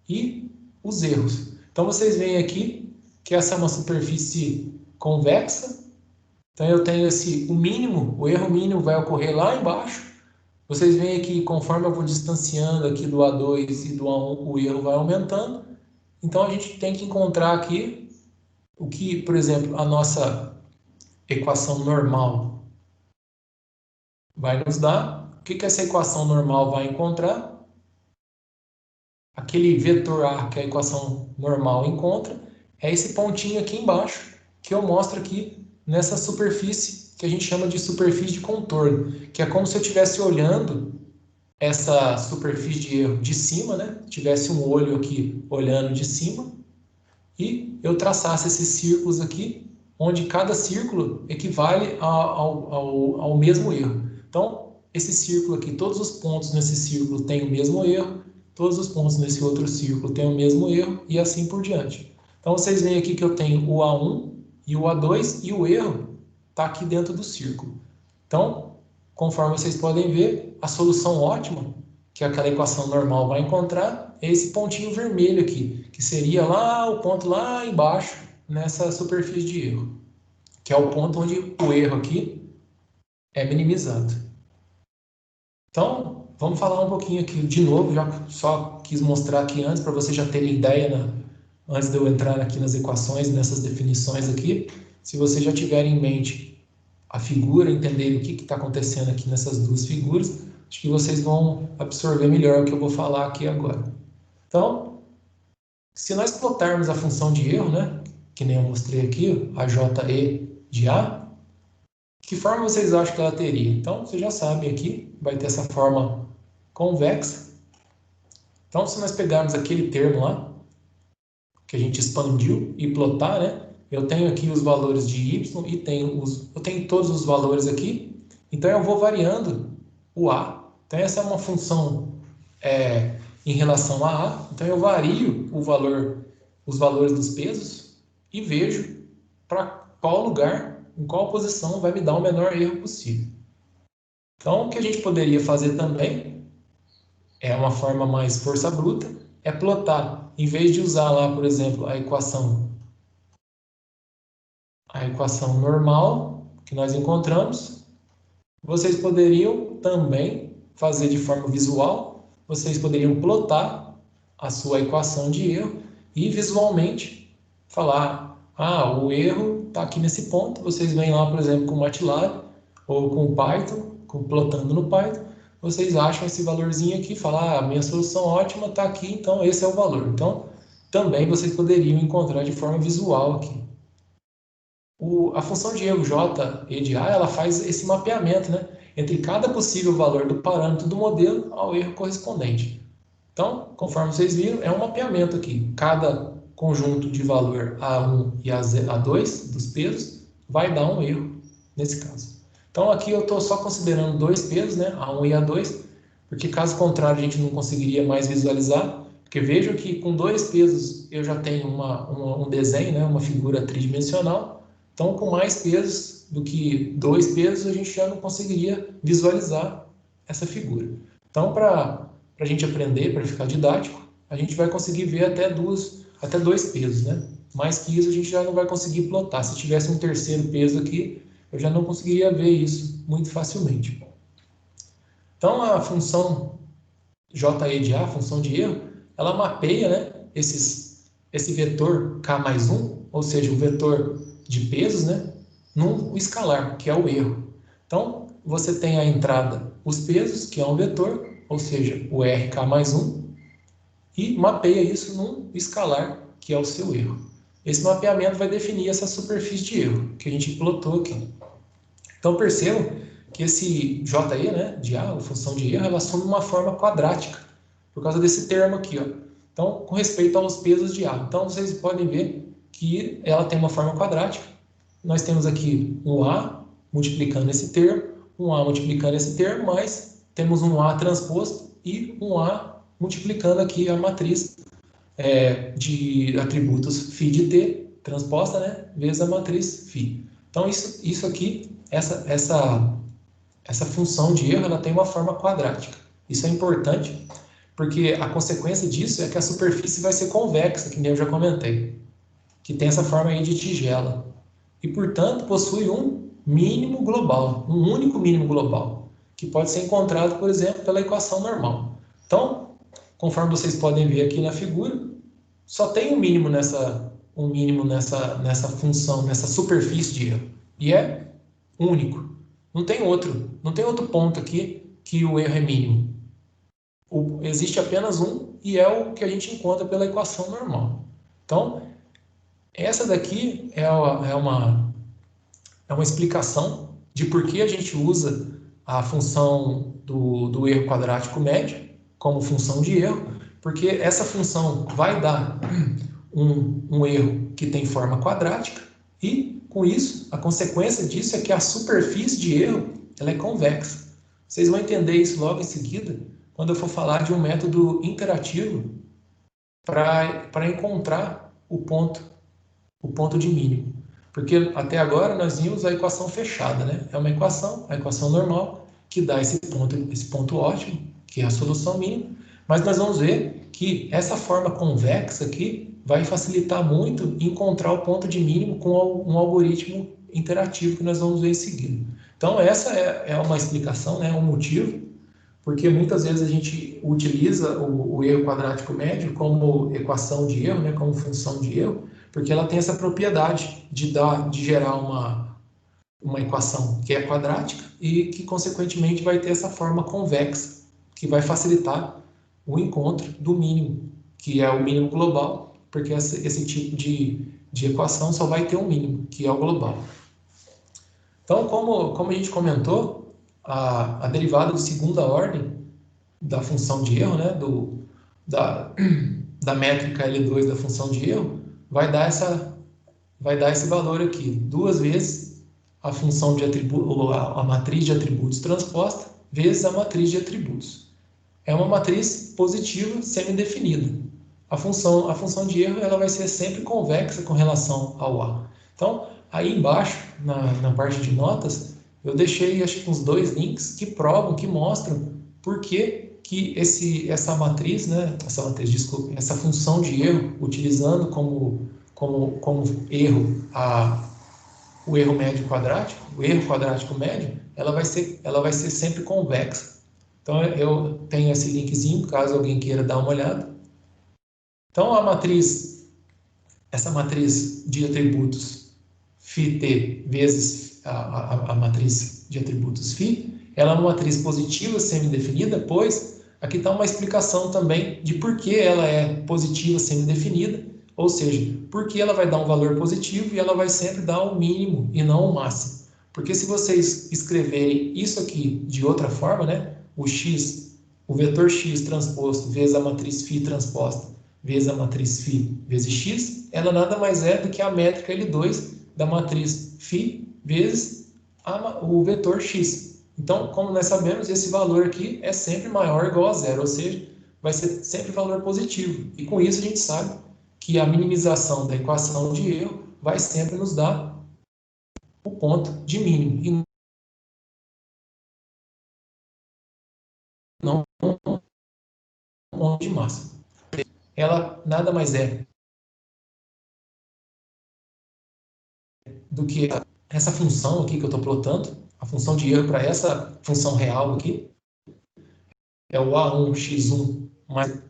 e os erros. Então vocês veem aqui que essa é uma superfície convexa. Então eu tenho o erro mínimo vai ocorrer lá embaixo. Vocês veem que conforme eu vou distanciando aqui do A2 e do A1, o erro vai aumentando. Então a gente tem que encontrar aqui o que, por exemplo, a nossa equação normal vai nos dar. O que essa equação normal vai encontrar? Aquele vetor A que a equação normal encontra é esse pontinho aqui embaixo, que eu mostro aqui nessa superfície que a gente chama de superfície de contorno, que é como se eu estivesse olhando essa superfície de erro de cima, né? Tivesse um olho aqui olhando de cima e eu traçasse esses círculos aqui, onde cada círculo equivale ao mesmo erro. Então, esse círculo aqui, todos os pontos nesse círculo têm o mesmo erro, todos os pontos nesse outro círculo têm o mesmo erro e assim por diante. Então, vocês veem aqui que eu tenho o A1 e o A2 e o erro está aqui dentro do círculo. Então, conforme vocês podem ver, a solução ótima que aquela equação normal vai encontrar é esse pontinho vermelho aqui, que seria lá o ponto lá embaixo nessa superfície de erro, que é o ponto onde o erro aqui é minimizado. Então, vamos falar um pouquinho aqui de novo, já só quis mostrar aqui antes, para vocês já terem ideia, antes de eu entrar aqui nas equações, nessas definições aqui. Se vocês já tiverem em mente a figura, entenderem o que está acontecendo aqui nessas duas figuras, acho que vocês vão absorver melhor o que eu vou falar aqui agora. Então, se nós plotarmos a função de erro, né, que nem eu mostrei aqui, a JE de A, que forma vocês acham que ela teria? Então, vocês já sabem aqui, vai ter essa forma convexa. Então, se nós pegarmos aquele termo lá, que a gente expandiu e plotar, né? Eu tenho aqui os valores de y e eu tenho todos os valores aqui, então eu vou variando o a. Então essa é uma função em relação a a, então eu vario os valores dos pesos e vejo para qual lugar, em qual posição vai me dar o menor erro possível. Então o que a gente poderia fazer também, é uma forma mais força bruta, é plotar, em vez de usar lá, por exemplo, a equação normal que nós encontramos, vocês poderiam também fazer de forma visual, vocês poderiam plotar a sua equação de erro e visualmente falar, o erro está aqui nesse ponto, vocês vêm lá, por exemplo, com o MATLAB ou com o Python, plotando no Python, vocês acham esse valorzinho aqui, falar, a minha solução ótima está aqui, então esse é o valor. Então, também vocês poderiam encontrar de forma visual aqui. A função de erro J e de A, ela faz esse mapeamento, né, entre cada possível valor do parâmetro do modelo ao erro correspondente. Então, conforme vocês viram, é um mapeamento aqui. Cada conjunto de valor A1 e A2 dos pesos vai dar um erro nesse caso. Então, aqui eu estou só considerando dois pesos, né, A1 e A2, porque caso contrário a gente não conseguiria mais visualizar, porque vejam que com dois pesos eu já tenho um desenho, né, uma figura tridimensional. Então, com mais pesos do que dois pesos, a gente já não conseguiria visualizar essa figura. Então, para a gente aprender, para ficar didático, a gente vai conseguir ver até dois pesos, né? Mais que isso, a gente já não vai conseguir plotar. Se tivesse um terceiro peso aqui, eu já não conseguiria ver isso muito facilmente. Então, a função JE de A, a função de erro, ela mapeia, né, esse vetor K mais 1, ou seja, o vetor de pesos, né, num escalar, que é o erro. Então, você tem a entrada, os pesos, que é um vetor, ou seja, o RK mais 1, e mapeia isso num escalar, que é o seu erro. Esse mapeamento vai definir essa superfície de erro, que a gente plotou aqui. Então, percebam que esse JE, né, de A, a função de erro, ela assume uma forma quadrática, por causa desse termo aqui, ó. Então, com respeito aos pesos de A. Então, vocês podem ver que ela tem uma forma quadrática. Nós temos aqui um A multiplicando esse termo, um A multiplicando esse termo, mas temos um A transposto e um A multiplicando aqui a matriz de atributos φ de t, transposta, né, vezes a matriz φ. Então, isso aqui, essa função de erro, ela tem uma forma quadrática. Isso é importante, porque a consequência disso é que a superfície vai ser convexa, que nem eu já comentei, que tem essa forma aí de tigela. E, portanto, possui um mínimo global, um único mínimo global, que pode ser encontrado, por exemplo, pela equação normal. Então, conforme vocês podem ver aqui na figura, só tem um mínimo nessa função, nessa superfície de erro. E é único. Não tem outro ponto aqui que o erro é mínimo. Existe apenas um e é o que a gente encontra pela equação normal. Então, essa daqui é uma explicação de por que a gente usa a função do erro quadrático médio como função de erro, porque essa função vai dar um erro que tem forma quadrática e, com isso, a consequência disso é que a superfície de erro ela é convexa. Vocês vão entender isso logo em seguida, quando eu for falar de um método interativo para encontrar o ponto de mínimo. Porque até agora nós vimos a equação fechada, né? É uma equação, a equação normal, que dá esse ponto ótimo, que é a solução mínima, mas nós vamos ver que essa forma convexa aqui vai facilitar muito encontrar o ponto de mínimo com um algoritmo interativo que nós vamos ver em seguida. Então essa é uma explicação, né? Um motivo, porque muitas vezes a gente utiliza o erro quadrático médio como equação de erro, né? Como função de erro, porque ela tem essa propriedade de gerar uma equação que é quadrática e que, consequentemente, vai ter essa forma convexa, que vai facilitar o encontro do mínimo, que é o mínimo global, porque esse tipo de equação só vai ter um mínimo, que é o global. Então, como a gente comentou, a derivada de segunda ordem da função de erro, né, da métrica L2 da função de erro, vai dar esse valor aqui, 2 vezes a função de atributo, a matriz de atributos transposta, vezes a matriz de atributos. É uma matriz positiva semidefinida. A função de erro ela vai ser sempre convexa com relação ao A. Então, aí embaixo, na parte de notas, eu deixei acho que uns 2 links que provam, que mostram por que essa matriz, né, essa função de erro, utilizando como erro o erro médio quadrático, o erro quadrático médio, ela vai ser sempre convexa. Então, eu tenho esse linkzinho, caso alguém queira dar uma olhada. Então, essa matriz de atributos φt vezes a matriz de atributos φ, ela é uma matriz positiva semidefinida, pois aqui está uma explicação também de por que ela é positiva semidefinida, ou seja, porque ela vai dar um valor positivo e ela vai sempre dar o mínimo e não o máximo. Porque se vocês escreverem isso aqui de outra forma, né, o vetor x transposto vezes a matriz φ transposta vezes a matriz φ vezes x, ela nada mais é do que a métrica L2 da matriz φ vezes o vetor x. Então, como nós sabemos, esse valor aqui é sempre maior ou igual a zero, ou seja, vai ser sempre valor positivo. E com isso a gente sabe que a minimização da equação de erro vai sempre nos dar o ponto de mínimo e não o ponto de máximo. Ela nada mais é do que essa função aqui que eu estou plotando, a função de erro para essa função real aqui, é o A1x1 mais...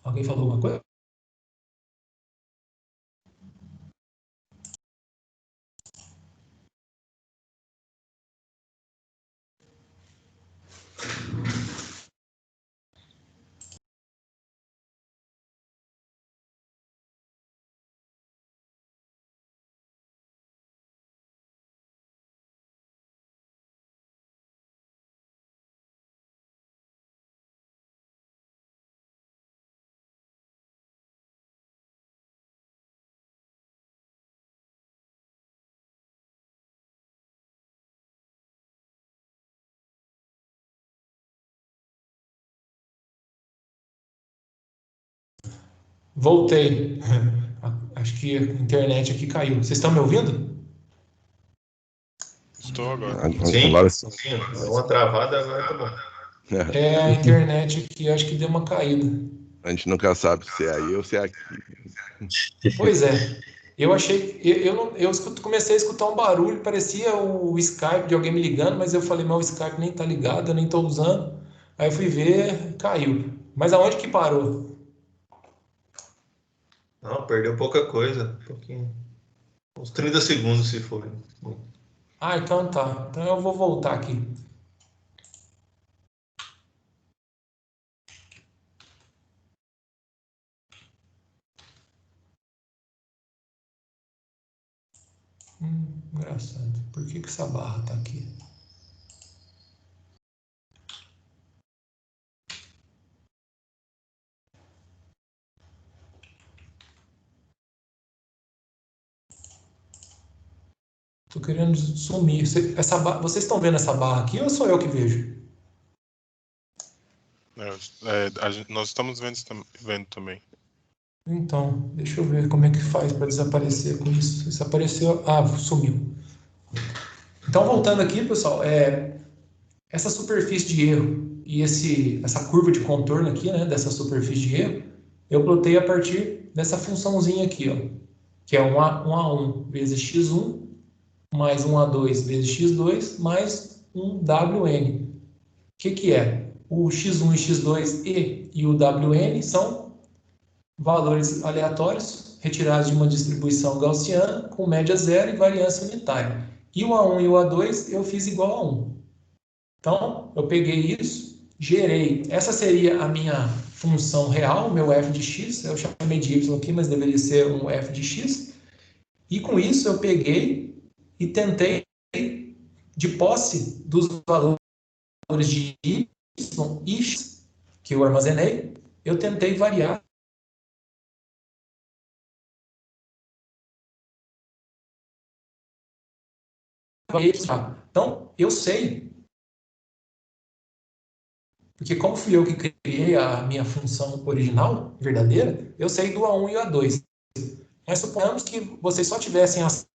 Alguém falou alguma coisa? Voltei. Acho que a internet aqui caiu. Vocês estão me ouvindo? Estou agora. Sim, Agora sim, deu uma travada, agora tá bom. É a internet aqui, acho que deu uma caída. a gente nunca sabe se é aí ou se é aqui. Pois é. Eu achei, comecei a escutar um barulho, parecia o Skype de alguém me ligando, mas eu falei, mas o Skype nem tá ligado, eu nem tô usando. Aí eu fui ver, caiu. Mas aonde que parou? Não, perdeu pouca coisa, um pouquinho. Uns 30 segundos, se for. Ah, então tá. Então eu vou voltar aqui. Engraçado. Por que essa barra tá aqui? Tô querendo sumir. Vocês estão vendo essa barra aqui ou sou eu que vejo? Nós estamos vendo também. Então, deixa eu ver como é que faz para desaparecer com isso. Isso apareceu. Ah, sumiu. Então, voltando aqui, pessoal, essa superfície de erro e essa curva de contorno aqui, né, dessa superfície de erro, eu plotei a partir dessa funçãozinha aqui, ó, que é um A1 vezes x1 mais um A2 vezes x2 mais um WN. O que é? O x1 e x2 e o WN são valores aleatórios retirados de uma distribuição gaussiana com média zero e variância unitária. E o A1 e o A2 eu fiz igual a 1. Então, eu peguei isso, gerei. Essa seria a minha função real, meu f de x. Eu chamei de y aqui, mas deveria ser um f de x. E com isso eu peguei e tentei, de posse dos valores de y e x que eu armazenei, eu tentei variar Então, eu sei, porque como fui eu que criei a minha função original, verdadeira, eu sei do A1 e o A2. Mas suponhamos que vocês só tivessem acesso.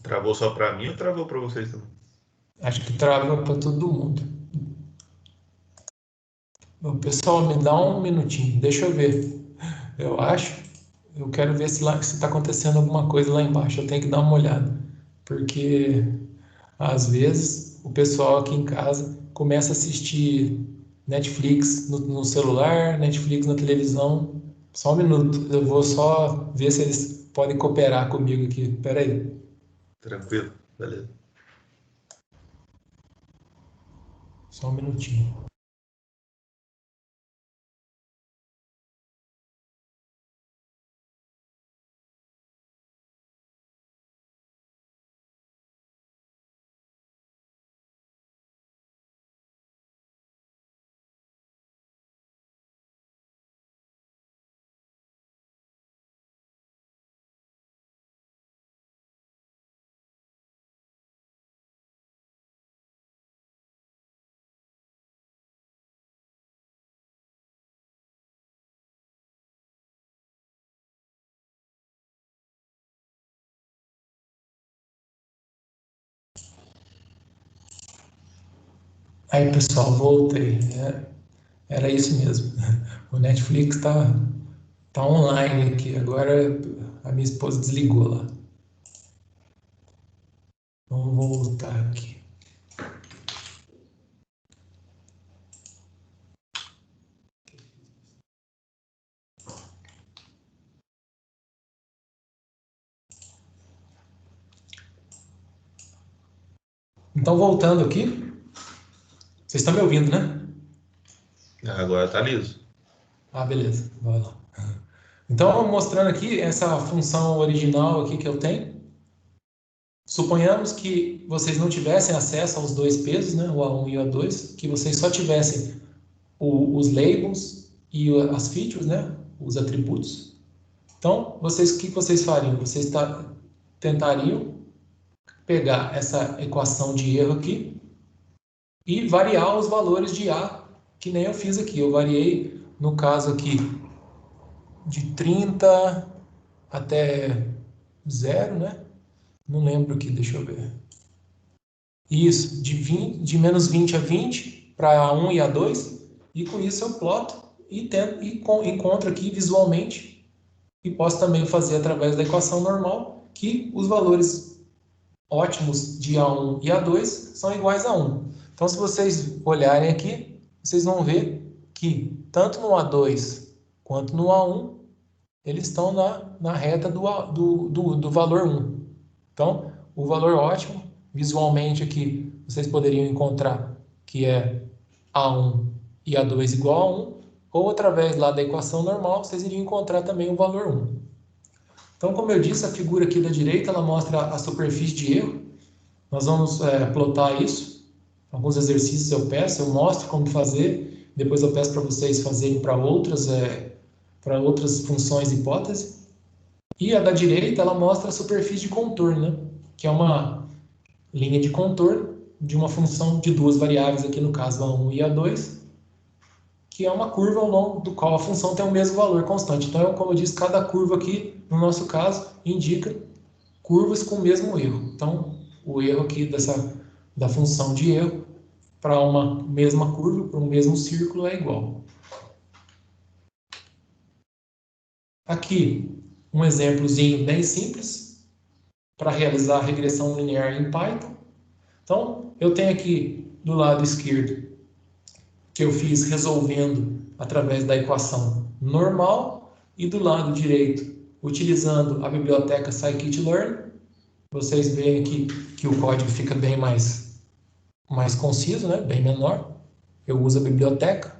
Travou só para mim ou travou para vocês também? Acho que trava para todo mundo. O pessoal, me dá um minutinho, deixa eu ver. Eu quero ver se está acontecendo alguma coisa lá embaixo. Eu tenho que dar uma olhada, porque às vezes o pessoal aqui em casa começa a assistir Netflix no celular, Netflix na televisão. Só um minuto, eu vou só ver se eles podem cooperar comigo aqui. Espera aí. Tranquilo, beleza. Só um minutinho. Aí, pessoal, voltei. Era isso mesmo. O Netflix tá online aqui. Agora a minha esposa desligou lá. Vamos voltar aqui. Então, voltando aqui. Vocês estão me ouvindo, né? Agora tá liso. Ah, beleza. Vai lá. Então, mostrando aqui essa função original aqui que eu tenho. Suponhamos que vocês não tivessem acesso aos dois pesos, né? O A1 e o A2, que vocês só tivessem os labels e as features, né? Os atributos. Então, o que vocês fariam? Vocês tentariam pegar essa equação de erro aqui e variar os valores de A, que nem eu fiz aqui. Eu variei, no caso aqui, de 30 até 0, né? Não lembro aqui, deixa eu ver. Isso, de menos 20 a 20 para A1 e A2, e com isso eu ploto e encontro aqui visualmente, e posso também fazer através da equação normal, que os valores ótimos de A1 e A2 são iguais a 1. Então, se vocês olharem aqui, vocês vão ver que tanto no A2 quanto no A1, eles estão na reta do valor 1. Então, o valor ótimo, visualmente aqui, vocês poderiam encontrar que é A1 e A2 igual a 1, ou através lá da equação normal, vocês iriam encontrar também o valor 1. Então, como eu disse, a figura aqui da direita, ela mostra a superfície de erro. Nós vamos plotar isso. Alguns exercícios eu peço, eu mostro como fazer, depois eu peço para vocês fazerem para outras funções de hipótese. E a da direita, ela mostra a superfície de contorno, né? Que é uma linha de contorno de uma função de duas variáveis, aqui no caso A1 e A2, que é uma curva ao longo do qual a função tem o mesmo valor constante. Então, como eu disse, cada curva aqui, no nosso caso, indica curvas com o mesmo erro. Então, o erro aqui da função de erro para uma mesma curva, para um mesmo círculo, é igual. Aqui, um exemplozinho bem simples para realizar a regressão linear em Python. Então, eu tenho aqui do lado esquerdo que eu fiz resolvendo através da equação normal, e do lado direito, utilizando a biblioteca scikit-learn. Vocês veem aqui que o código fica bem mais conciso, né? Bem menor. Eu uso a biblioteca.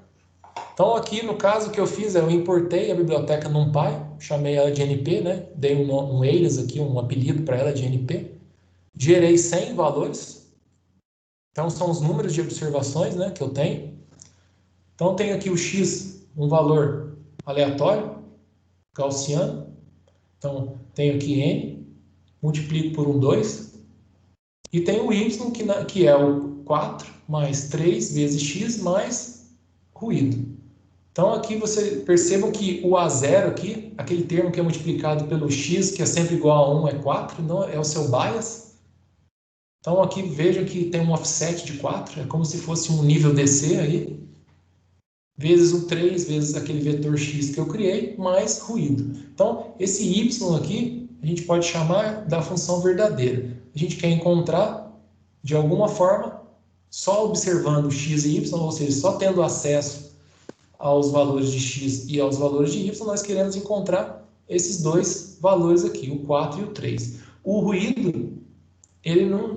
Então, aqui no caso que eu fiz, eu importei a biblioteca NumPy. chamei ela de NP, né? Dei um alias aqui, um apelido para ela de NP. Gerei 100 valores. Então, são os números de observações, né, que eu tenho. Então, tenho aqui o X, um valor aleatório, gaussiano. Então, tenho aqui N, multiplico por 2. E tenho o Y, que é o 4 mais 3 vezes X mais ruído. Então, aqui você percebam que o A0 aqui, aquele termo que é multiplicado pelo X, que é sempre igual a 1, é 4, não é o seu bias. Então, aqui vejam que tem um offset de 4, é como se fosse um nível DC aí, vezes o 3, vezes aquele vetor X que eu criei, mais ruído. Então, esse Y aqui, a gente pode chamar da função verdadeira. A gente quer encontrar, de alguma forma, só observando X e Y, ou seja, só tendo acesso aos valores de X e aos valores de Y, nós queremos encontrar esses dois valores aqui, o 4 e o 3. O ruído,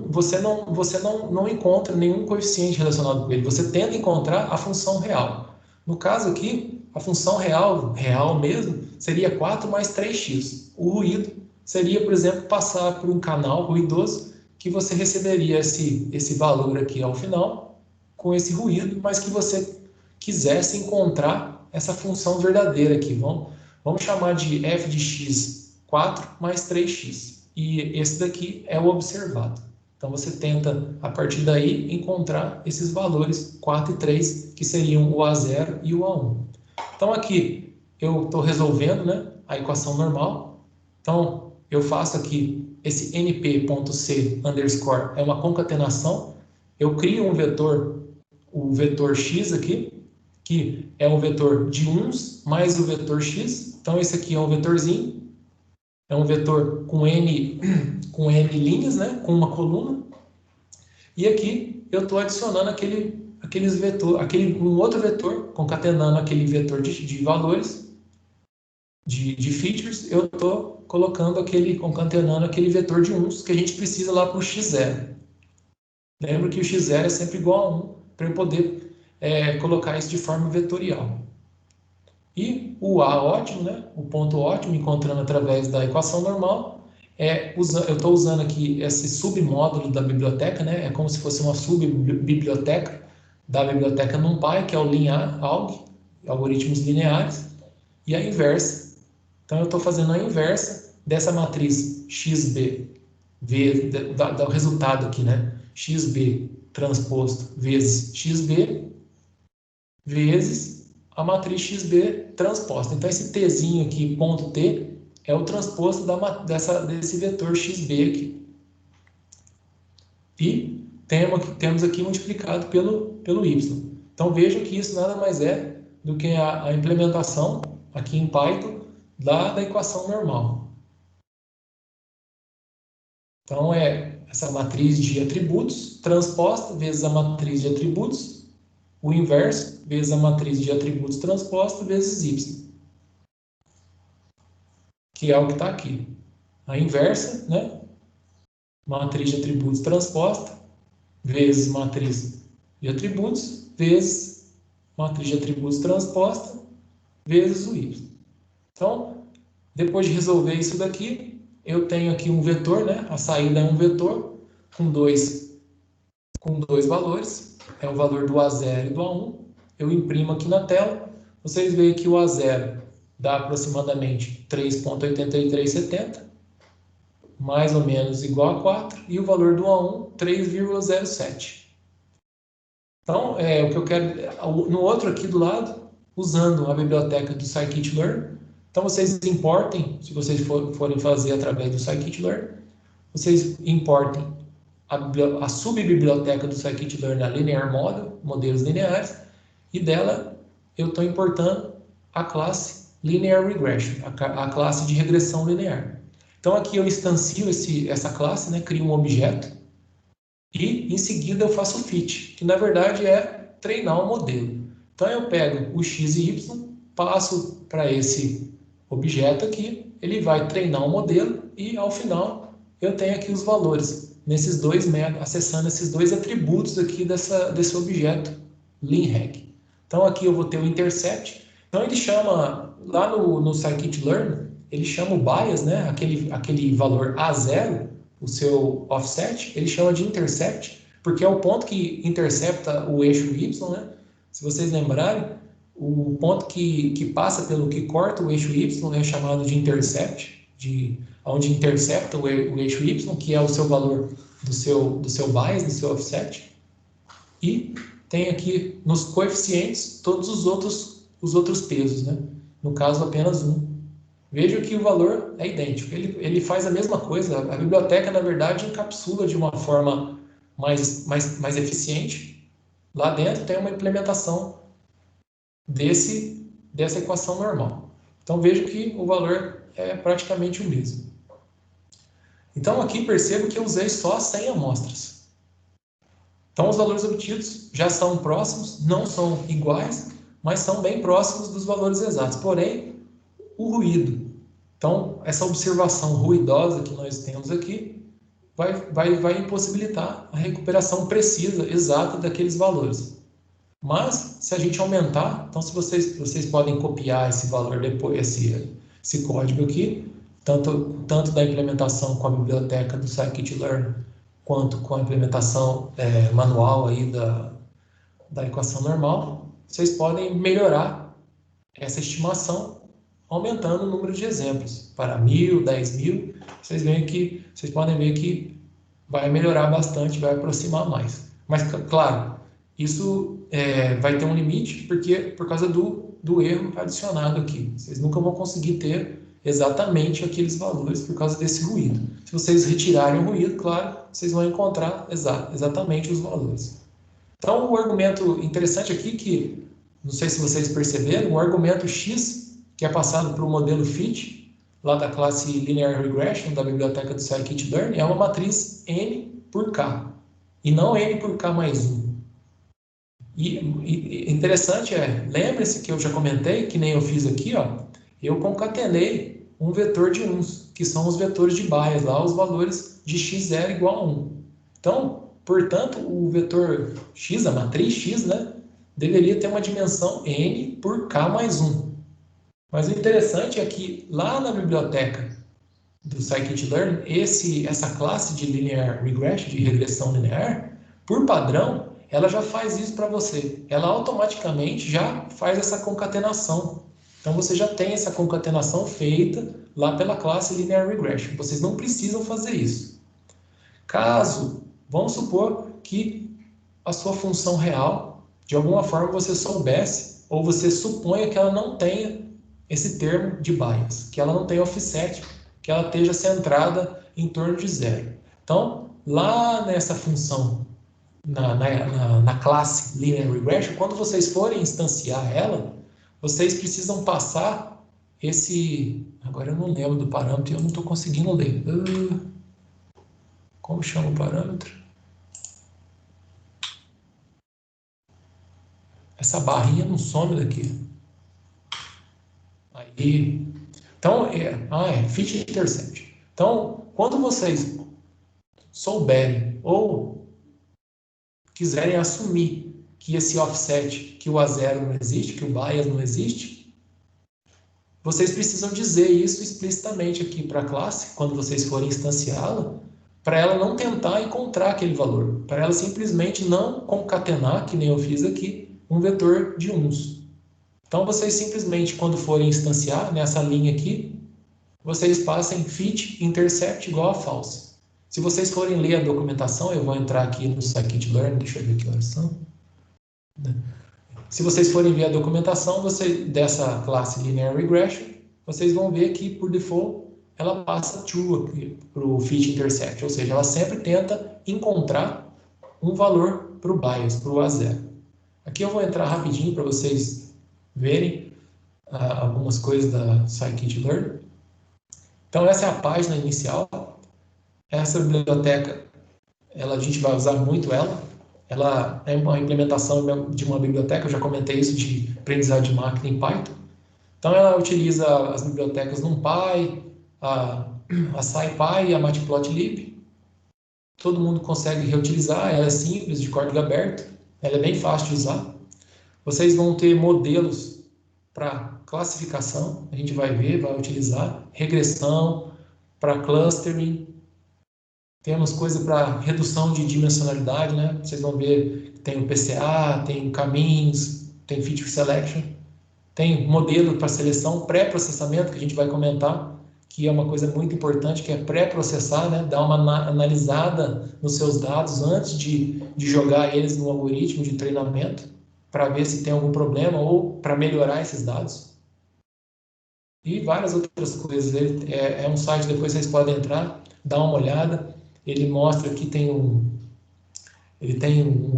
você não encontra nenhum coeficiente relacionado com ele, você tenta encontrar a função real. No caso aqui, a função real mesmo, seria 4 mais 3x. O ruído seria, por exemplo, passar por um canal ruidoso, que você receberia esse valor aqui ao final, com esse ruído, mas que você quisesse encontrar essa função verdadeira aqui. Vamos chamar de f de x 4 mais 3x. E esse daqui é o observado. Então, você tenta, a partir daí, encontrar esses valores 4 e 3, que seriam o A0 e o A1. Então, aqui, eu estou resolvendo, né, a equação normal. Então, eu faço aqui esse np.c underscore, é uma concatenação. Eu crio um vetor, o vetor x aqui, que é um vetor de uns mais o vetor x. Então, esse aqui é um vetorzinho. É um vetor com N linhas, né? Com uma coluna. E aqui eu estou adicionando um outro vetor, concatenando aquele vetor de valores, de features. Eu estou concatenando aquele vetor de uns que a gente precisa lá para o x0. Lembra que o x0 é sempre igual a 1, para eu poder colocar isso de forma vetorial. E o A ótimo, né? O ponto ótimo, encontrando através da equação normal, eu estou usando aqui esse submódulo da biblioteca, né? É como se fosse uma subbiblioteca da biblioteca NumPy, que é o LinAlg, algoritmos lineares, e a inversa. Então, eu estou fazendo a inversa dessa matriz XB, do resultado aqui, né? XB transposto vezes XB, vezes a matriz XB transposta. Então, esse Tzinho aqui, ponto T, é o transposto desse vetor XB aqui. E temos aqui multiplicado pelo Y. Então, vejam que isso nada mais é do que a implementação, aqui em Python, da equação normal. Então, essa matriz de atributos transposta vezes a matriz de atributos, o inverso, vezes a matriz de atributos transposta, vezes y. Que é o que está aqui. A inversa, né? Matriz de atributos transposta, vezes matriz de atributos, vezes matriz de atributos transposta, vezes o y. Então, depois de resolver isso daqui, eu tenho aqui um vetor, né? A saída é um vetor com dois valores. É o valor do A0 e do A1. Eu imprimo aqui na tela. Vocês veem que o A0 dá aproximadamente 3,8370, mais ou menos igual a 4, e o valor do A1, 3,07. Então, o que eu quero... No outro aqui do lado, usando a biblioteca do scikit-learn, então vocês importem, se vocês forem fazer através do scikit-learn, vocês importem a subbiblioteca do scikit-learn, a Linear Model, modelos lineares, e dela eu estou importando a classe Linear Regression, a classe de regressão linear. Então aqui eu instancio essa classe, né, crio um objeto, e em seguida eu faço o fit, que na verdade é treinar o modelo. Então eu pego o x e y, passo para esse objeto aqui, ele vai treinar o modelo, e ao final eu tenho aqui os valores acessando esses dois atributos aqui desse objeto linreg. Então aqui eu vou ter o intercept. Então ele chama, lá no scikit-learn, ele chama o bias, né, aquele valor A0, o seu offset, ele chama de intercept, porque é o ponto que intercepta o eixo Y, né? Se vocês lembrarem, o ponto que passa que corta o eixo Y é chamado de intercept, onde intercepta o eixo Y, que é o seu valor do seu bias, do seu offset. E tem aqui nos coeficientes todos os outros pesos, né? No caso, apenas um. Veja que o valor é idêntico. Ele faz a mesma coisa. A biblioteca, na verdade, encapsula de uma forma mais eficiente. Lá dentro tem uma implementação dessa equação normal. Então, veja que o valor é praticamente o mesmo. Então, aqui percebo que eu usei só 100 amostras. Então, os valores obtidos já são próximos, não são iguais, mas são bem próximos dos valores exatos. Porém, o ruído. Então, essa observação ruidosa que nós temos aqui vai impossibilitar a recuperação precisa, exata daqueles valores. Mas, se a gente aumentar, então se vocês podem copiar esse valor depois, esse código aqui, tanto da implementação com a biblioteca do scikit-learn, quanto com a implementação manual aí da equação normal, vocês podem melhorar essa estimação aumentando o número de exemplos para 1.000, 10.000. Vocês podem ver que vai melhorar bastante, vai aproximar mais. Mas, claro, isso vai ter um limite por causa do erro adicionado aqui. Vocês nunca vão conseguir ter exatamente aqueles valores por causa desse ruído. Se vocês retirarem o ruído, claro, vocês vão encontrar exatamente os valores. Então, o argumento interessante aqui que, não sei se vocês perceberam, o argumento x, que é passado para o modelo fit, lá da classe Linear Regression, da biblioteca do scikit-learn, é uma matriz n por k, e não n por k mais 1. E interessante lembre-se que eu já comentei, que nem eu fiz aqui, ó, eu concatenei um vetor de uns, que são os vetores de bias, lá os valores de x0 igual a 1. Então, portanto, o vetor x, a matriz x, né, deveria ter uma dimensão n por k mais 1. Mas o interessante é que lá na biblioteca do scikit-learn, essa classe de linear regression, de regressão linear, por padrão, ela já faz isso para você. Ela automaticamente já faz essa concatenação. Então, você já tem essa concatenação feita lá pela classe Linear Regression. Vocês não precisam fazer isso. Caso, vamos supor que a sua função real, de alguma forma, você soubesse, ou você suponha que ela não tenha esse termo de bias, que ela não tenha offset, que ela esteja centrada em torno de 0. Então, lá nessa função, na classe Linear Regression, quando vocês forem instanciar ela, vocês precisam passar agora eu não lembro do parâmetro e eu não estou conseguindo ler. Como chama o parâmetro? Essa barrinha não some daqui. Aí. Então, fit intercept. Então, quando vocês souberem ou quiserem assumir que esse offset, que o A0 não existe, que o bias não existe, vocês precisam dizer isso explicitamente aqui para a classe, quando vocês forem instanciá-la, para ela não tentar encontrar aquele valor, para ela simplesmente não concatenar, que nem eu fiz aqui, um vetor de uns. Então, vocês simplesmente, quando forem instanciar, nessa linha aqui, vocês passem fit intercept igual a false. Se vocês forem ler a documentação, eu vou entrar aqui no scikit-learn, deixa eu ver que horas são. Se vocês forem ver a documentação dessa classe Linear Regression, vocês vão ver que, por default, ela passa true para o fit intercept, ou seja, ela sempre tenta encontrar um valor para o bias, para o A0. Aqui eu vou entrar rapidinho para vocês verem algumas coisas da scikit-learn. Então, essa é a página inicial. Essa biblioteca, a gente vai usar muito ela. Ela é uma implementação de uma biblioteca, eu já comentei isso, de aprendizado de máquina em Python. Então, ela utiliza as bibliotecas NumPy, a SciPy e a Matplotlib. Todo mundo consegue reutilizar, ela é simples, de código aberto, ela é bem fácil de usar. Vocês vão ter modelos para classificação, a gente vai ver, vai utilizar, regressão, para clustering, temos coisa para redução de dimensionalidade, né? Vocês vão ver que tem o PCA, tem o caminhos, tem feature selection, tem modelo para seleção, pré-processamento, que a gente vai comentar, que é uma coisa muito importante, que é pré-processar, né? Dar uma analisada nos seus dados antes de jogar eles no algoritmo de treinamento, para ver se tem algum problema ou para melhorar esses dados. E várias outras coisas. É um site, depois vocês podem entrar, dar uma olhada. Ele mostra que tem um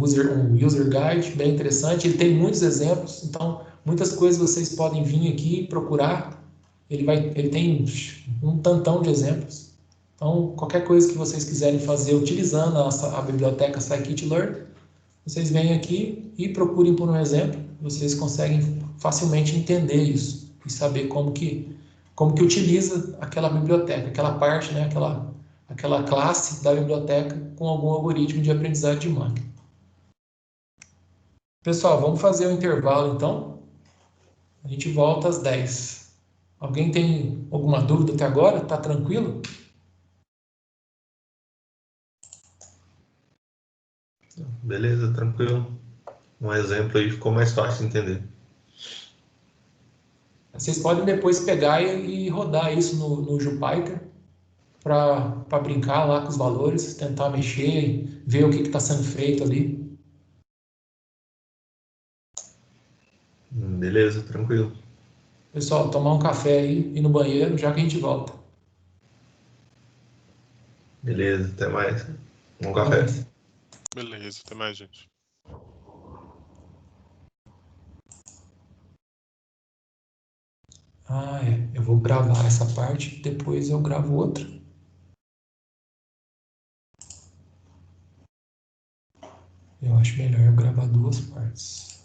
user guide bem interessante. Ele tem muitos exemplos, então muitas coisas vocês podem vir aqui procurar. Ele tem um tantão de exemplos. Então, qualquer coisa que vocês quiserem fazer utilizando a biblioteca Scikit-Learn, vocês vêm aqui e procurem por um exemplo. Vocês conseguem facilmente entender isso e saber como que utiliza aquela biblioteca, aquela parte, né, aquela classe da biblioteca com algum algoritmo de aprendizado de máquina. Pessoal, vamos fazer um intervalo então. A gente volta às 10. Alguém tem alguma dúvida até agora? Tá tranquilo? Beleza, tranquilo. Um exemplo aí ficou mais fácil de entender. Vocês podem depois pegar e rodar isso no Jupyter para brincar lá com os valores, tentar mexer, ver o que está sendo feito ali. Beleza, tranquilo. Pessoal, tomar um café aí, ir no banheiro, já que a gente volta. Beleza, até mais. Um Até café. mais. Beleza, até mais, gente. Ah, é. Eu vou gravar essa parte, depois eu gravo outra. Eu acho melhor eu gravar duas partes.